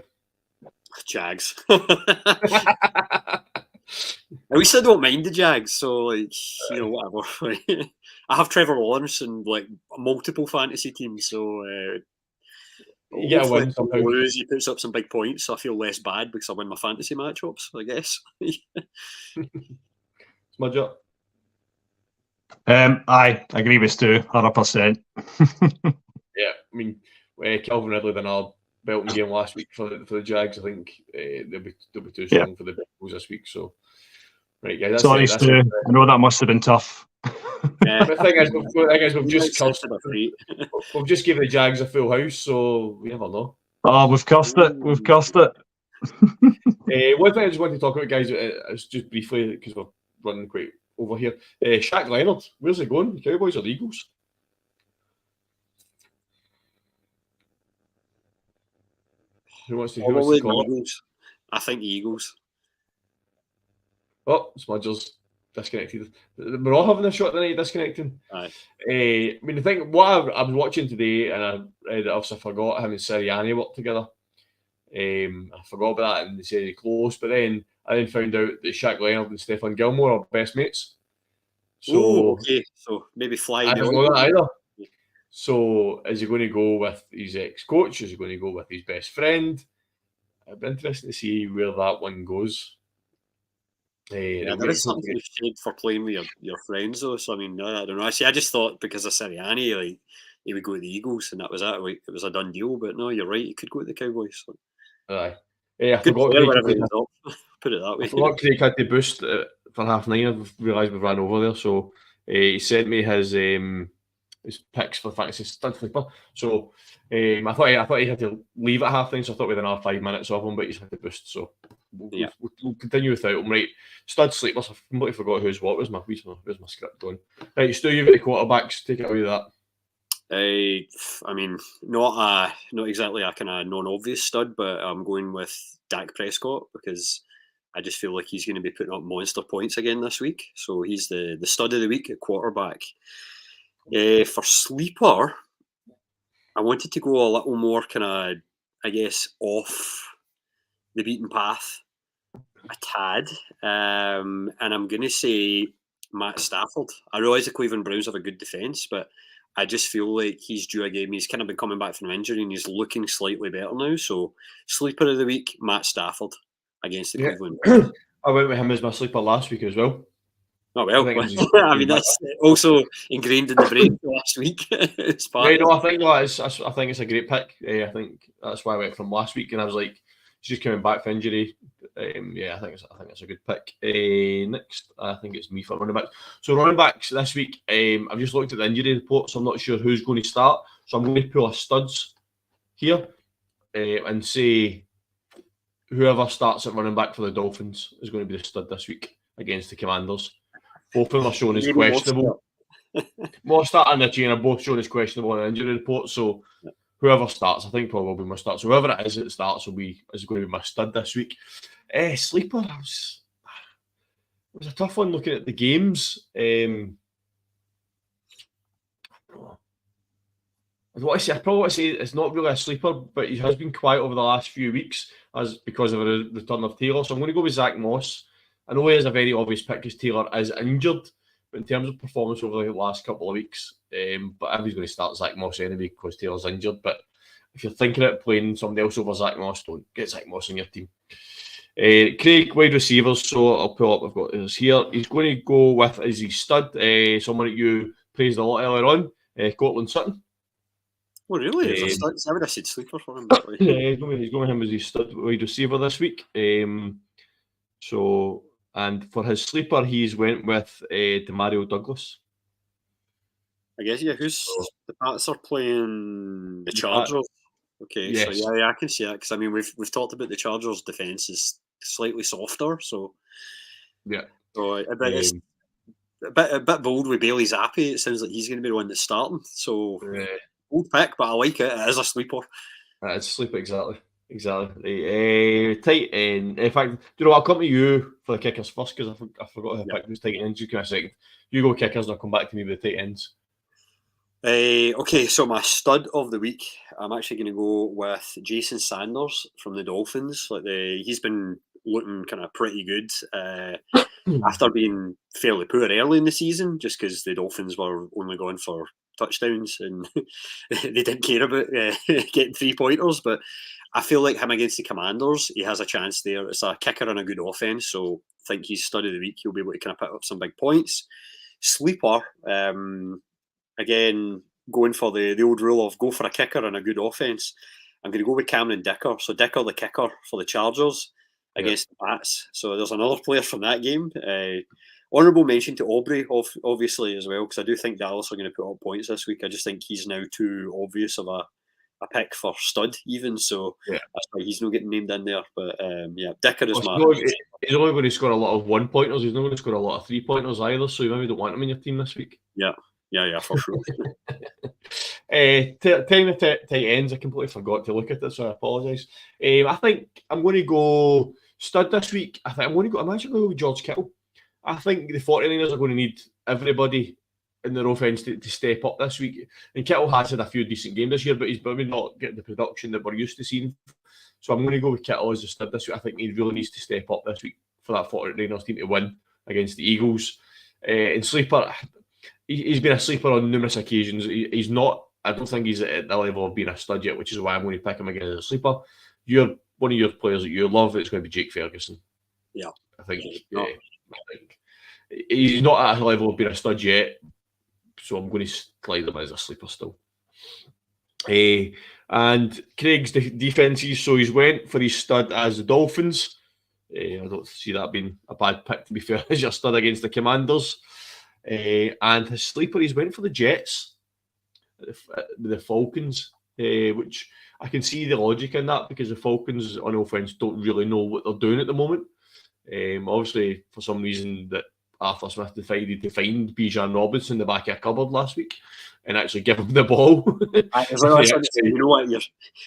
Jags. At least I don't mind the Jags, so whatever. I have Trevor Lawrence in multiple fantasy teams, so win somehow. He puts up some big points, so I feel less bad because I win my fantasy matchups, I guess. Smudge up. I agree with Stu, 100%. Yeah, I mean, Calvin Ridley done our belting game last week for the Jags. I think they'll be too strong for the Bengals this week. So, right, guys. Sorry, Stu. I know that must have been tough. The thing is, we've just given the Jags a full house, so we never know. Oh, we've cursed it. We've cursed it. One thing I just want to talk about, guys, is just briefly because we're running quite over here. Shaq Leonard, where's he going? The Cowboys or the Eagles? Who wants to call Eagles. I think Eagles. Oh, Smudgers disconnected. We're all having a shot tonight, disconnecting. Aye. I mean, the thing, what I was watching today, and I read it, obviously I forgot him and Sirianni worked together. I forgot about that, and they said they're close, but then I found out that Shaq Leonard and Stephon Gilmore are best mates. So, okay. So maybe fly. I don't know that either. So, is he going to go with his ex-coach? Is he going to go with his best friend? It'd be interesting to see where that one goes. There is something to be said for playing with your friends, though. So, I mean, I don't know. I just thought because of Sirianni, he would go to the Eagles, and that was it. It was a done deal. But no, you're right. He could go to the Cowboys. So. Aye. I forgot put it that way. I forgot Craig had to boost for 9:30. I've realised we've ran over there. So, he sent me his picks for fantasy stud flipper. So I thought he had to leave at 9:30, so I thought we'd another 5 minutes of him, but he's had to boost. So We'll continue without him. Right, stud sleepers. I've completely forgot who's what. Where's my script going? Right, Stu, you've got the quarterbacks. Take it away with that. I mean, not exactly a kind of non-obvious stud, but I'm going with Dak Prescott because I just feel like he's going to be putting up monster points again this week. So he's the stud of the week at quarterback. For sleeper, I wanted to go a little more kind of, I guess, off the beaten path a tad, and I'm going to say Matt Stafford. I realise the Cleveland Browns have a good defence, but I just feel like he's due a game. He's kind of been coming back from injury and he's looking slightly better now. So, sleeper of the week, Matt Stafford against the Cleveland Browns. I went with him as my sleeper last week as well. Oh, well. I mean, that's also ingrained in the brain last week. Right, no, I think it's a great pick. I think that's why I went from last week, and I was like, he's just coming back from injury. I think it's a good pick. Next, I think it's me for running backs. So running backs this week, I've just looked at the injury report, so I'm not sure who's going to start. So I'm going to pull a studs here and say whoever starts at running back for the Dolphins is going to be the stud this week against the Commanders. Both of them are shown as questionable. Mostert and Etienne are both shown as questionable on the injury report. So whoever starts, I think probably will be my start. So whoever it is that starts is going to be my stud this week. Sleeper, it was a tough one looking at the games. I probably want to say it's not really a sleeper, but he has been quiet over the last few weeks because of the return of Taylor. So I'm going to go with Zach Moss. I know he has a very obvious pick because Taylor is injured, but in terms of performance over the last couple of weeks, but everybody's going to start Zach Moss anyway because Taylor's injured. But if you're thinking about playing somebody else over Zach Moss, don't get Zach Moss on your team. Craig, wide receivers. So I'll pull up. I've got this here. He's going to go with as his stud. Someone that you praised a lot earlier on, Cortland Sutton. Oh, really? I would have said sleeper for him. He's going with him as his stud wide receiver this week. And for his sleeper, he's went with Demario Douglas. I guess, the Pats are playing the Chargers. Okay, yes. So I can see that because I mean we've talked about the Chargers' defense is slightly softer, so yeah. So it's a bit bold with Bailey Zappi. It sounds like he's going to be the one that's starting. So bold pick, but I like it. It is a sleeper. It's a sleeper, exactly. Tight end. In fact, I'll come to you for the kickers first because I forgot who I picked was tight ends. Just give me a second. You go kickers and I'll come back to me with the tight ends. Okay, so my stud of the week, I'm actually going to go with Jason Sanders from the Dolphins. He's been looking kind of pretty good after being fairly poor early in the season, just because the Dolphins were only going for touchdowns and they didn't care about getting 3-pointers. But I feel like him against the Commanders, he has a chance there. It's a kicker and a good offense, so I think he's stud of the week. He'll be able to kind of pick up some big points. Sleeper, again, going for the old rule of go for a kicker and a good offense. I'm going to go with Cameron Dicker. So Dicker, the kicker for the Chargers against the Pats. So there's another player from that game. Honourable mention to Aubrey, obviously, as well, because I do think Dallas are going to put up points this week. I just think he's now too obvious of a pick for stud, even. So that's why he's not getting named in there. But Dicker is he's only going to score a lot of 1-pointers. He's not going to score a lot of 3-pointers either. So you maybe don't want him in your team this week. Yeah, for sure. Time of tight ends, I completely forgot to look at it, so I apologise. I think I'm going to go stud this week. I'm actually going to go with George Kittle. I think the 49ers are going to need everybody in their offense to step up this week. And Kittle has had a few decent games this year, but he's probably not getting the production that we're used to seeing. So I'm going to go with Kittle as a stud this week. I think he really needs to step up this week for that 49ers team to win against the Eagles. In sleeper, he's been a sleeper on numerous occasions. He's not. I don't think he's at the level of being a stud yet, which is why I'm going to pick him again as a sleeper. One of your players that you love. It's going to be Jake Ferguson. Yeah, I think he's not at a level of being a stud yet, so I'm going to slide him as a sleeper still. And Craig's defenses, so he's went for his stud as the Dolphins. I don't see that being a bad pick, to be fair, as your stud against the Commanders. And his sleeper, he's went for the Jets, the Falcons. which I can see the logic in that because the Falcons, on offense, don't really know what they're doing at the moment. Obviously, for some reason, that Arthur Smith decided to find Bijan Robinson in the back of a cupboard last week and actually give him the ball. You know what?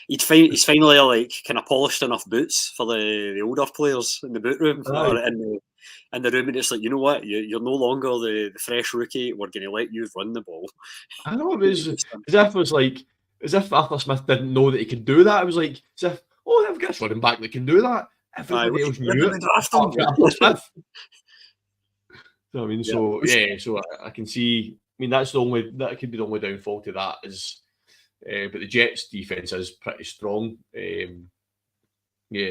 He's finally like kind of polished enough boots for the older players in the boot room or in the room, and it's like, you know what? You're no longer the fresh rookie. We're going to let you run the ball. I know, it was as if Arthur Smith didn't know that he could do that. It was like as if, oh, I've got a running back that can do that. Everybody else knew it. Arthur Smith. I mean, so I can see. I mean, that could be the only downfall to that is, but the Jets' defense is pretty strong.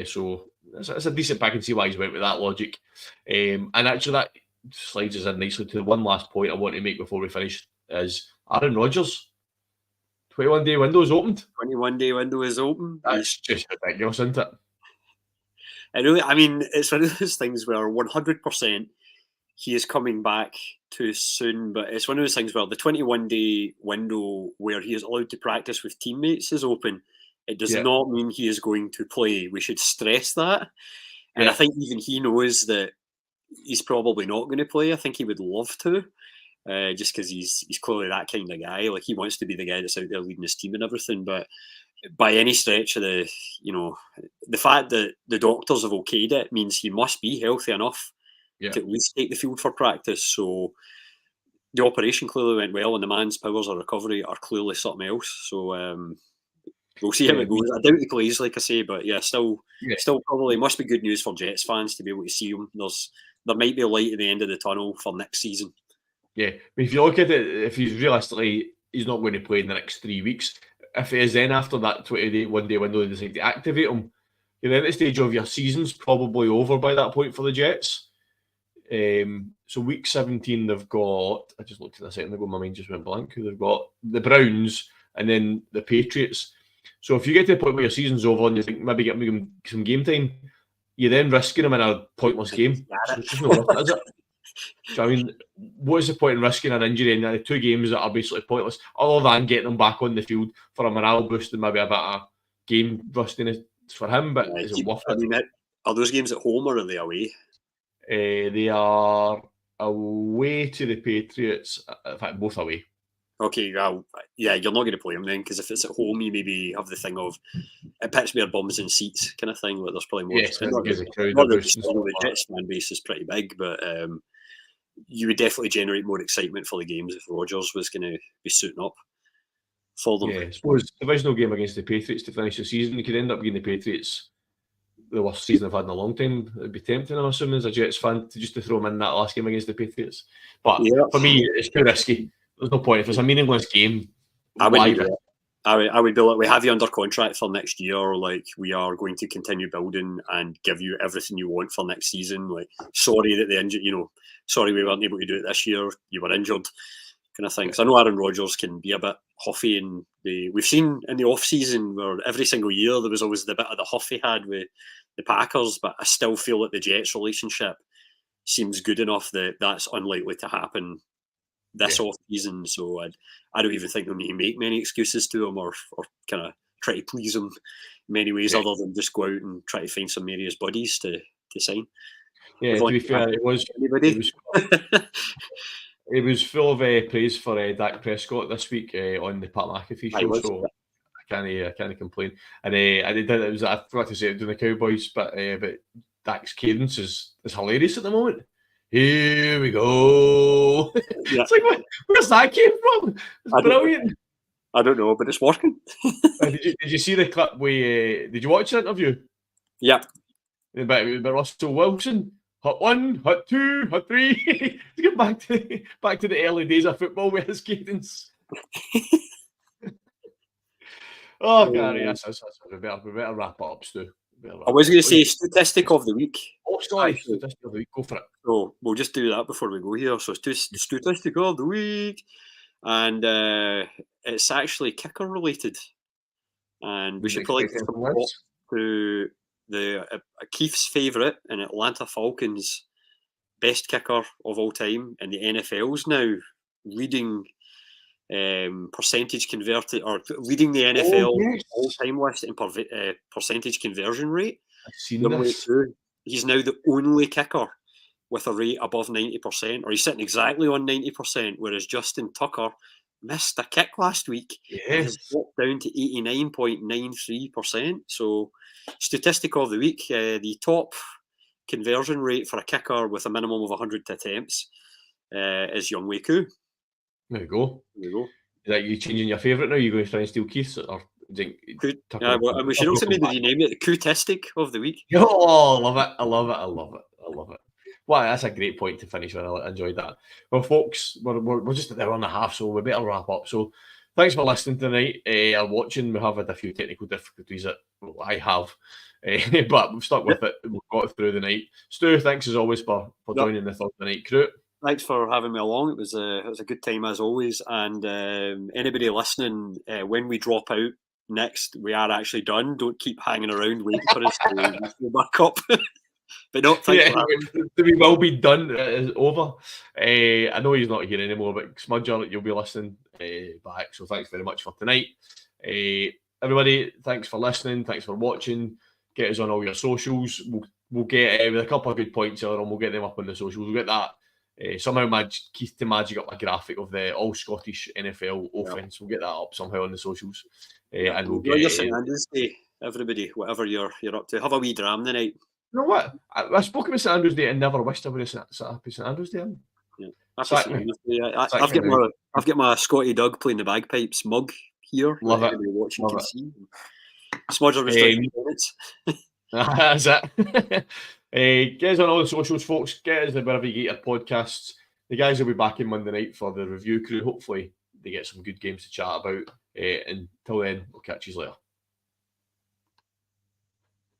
So it's a decent. I can see why he's went with that logic. And actually, that slides us in nicely to the one last point I want to make before we finish is Aaron Rodgers. 21-day window is opened. 21-day window is open. That's just ridiculous, isn't it? I mean, it's one of those things where 100%. He is coming back too soon, but it's one of those things where the 21-day window where he is allowed to practice with teammates is open. It does not mean he is going to play. We should stress that. And I think even he knows that he's probably not going to play. I think he would love to, just because he's clearly that kind of guy. Like, he wants to be the guy that's out there leading his team and everything. But by any stretch of the fact that the doctors have okayed it means he must be healthy enough to at least take the field for practice. So the operation clearly went well, and the man's powers of recovery are clearly something else. So we'll see how it goes. I doubt he plays, like I say, but still probably must be good news for Jets fans to be able to see him. There might be a light at the end of the tunnel for next season. Yeah, I mean, if you look at it, if he's realistically, he's not going to play in the next 3 weeks. If it is then after that 21-day window they decide to activate him, you're at the stage of your season's probably over by that point for the Jets. So week 17 they've got, I just looked at a second ago, my mind just went blank, who they've got, the Browns and then the Patriots. So if you get to the point where your season's over and you think maybe get them some game time, you're then risking them in a pointless game. So it's just not worth it, is it? So, I mean, what is the point in risking an injury in the 2 games that are basically pointless, other than getting them back on the field for a morale boost and maybe a bit of game rustiness for him? But is it worth it? I mean, are those games at home or are they away? They are away to the Patriots. In fact, both away. Okay, well, you're not going to play them then, because if it's at home, you maybe have the thing of it puts more bums in seats kind of thing, where there's probably more. The Jets fan base is pretty big, but you would definitely generate more excitement for the games if Rodgers was going to be suiting up for them. Yeah, I suppose divisional game against the Patriots to finish the season, you could end up being the Patriots the worst season I've had in a long time. It'd be tempting, I'm assuming, as a Jets fan, to throw him in that last game against the Patriots. But for me, it's too risky. There's no point. If it's a meaningless game, I would be like, we have you under contract for next year. Like, we are going to continue building and give you everything you want for next season. Like, sorry that the injury, sorry we weren't able to do it this year. You were injured, kind of thing. Because I know Aaron Rodgers can be a bit huffy, and we've seen in the off season where every single year there was always the bit of the huff he had with the Packers. But I still feel that the Jets relationship seems good enough that that's unlikely to happen this off season. So I don't even think they'll need to make many excuses to him or kind of try to please him in many ways, other than just go out and try to find some of his buddies to sign. Yeah, to be fair, it was full of praise for Dak Prescott this week on the Pat McAfee show. So I can't complain. And I forgot to say it doing the Cowboys, but Dak's cadence is hilarious at the moment. Here we go. It's like, where's that came from? It's brilliant. I don't know, but it's working. Did you see the clip? Did you watch the interview? Yeah. About Russell Wilson. Hut 1, hut 2, hut 3. To get back to the early days of football with his cadence. Gary, yes. We better wrap it up, Stu. I was going to say statistic of the week. Oh, sorry, statistic of the week. Go for it. So we'll just do that before we go here. So statistic of the week, and it's actually kicker related, and we should probably come to Keith's favourite and Atlanta Falcons best kicker of all time in the NFL's now leading percentage converted, or leading the NFL yes. all-time list in percentage conversion rate. I've seen Young this. Wei-Koo, he's now the only kicker with a rate above 90%, or he's sitting exactly on 90%, whereas Justin Tucker missed a kick last week and has Yes. dropped down to 89.93%. So, statistic of the week, the top conversion rate for a kicker with a minimum of 100 attempts is Young Wei-Koo. There you go. There you go. Is that you changing your favourite now? Are you going to try and steal Keith's? Or Well, we should also maybe rename it the Cootistic of the week. Oh, I love it. I love it. I love it. I love it. Wow, that's a great point to finish with. I enjoyed that. Well, folks, we're just at the hour and a half, so we better wrap up. So thanks for listening tonight or watching. We have had a few technical difficulties that I have, but we've stuck with it. We've got it through the night. Stu, thanks as always for joining the Thursday Night Crew. Thanks for having me along. It was a good time as always. And anybody listening, when we drop out next, we are actually done. Don't keep hanging around waiting for us to go back up. But no, thanks for having me. We will be done. It is over. I know he's not here anymore, but Smudger, you'll be listening back. So thanks very much for tonight. Everybody, thanks for listening. Thanks for watching. Get us on all your socials. We'll get with a couple of good points on. We'll get them up on the socials. We'll get that. Somehow Keith to magic up a graphic of the all Scottish NFL offense. We'll get that up somehow on the socials. And we'll get your St. Andrews Day, everybody, whatever you're up to. Have a wee dram the night. You know what? I spoke about St. Andrews Day and never wished I would have sat happy St. Andrews Day. Yeah. I've got my Scotty Doug playing the bagpipes mug here. Love it. Watching can see. Smudger was doing minutes. That's it. Get us on all the socials, folks. Get us wherever you get your podcasts. The guys will be back in Monday night for the review crew. Hopefully, they get some good games to chat about. Until then, we'll catch you later.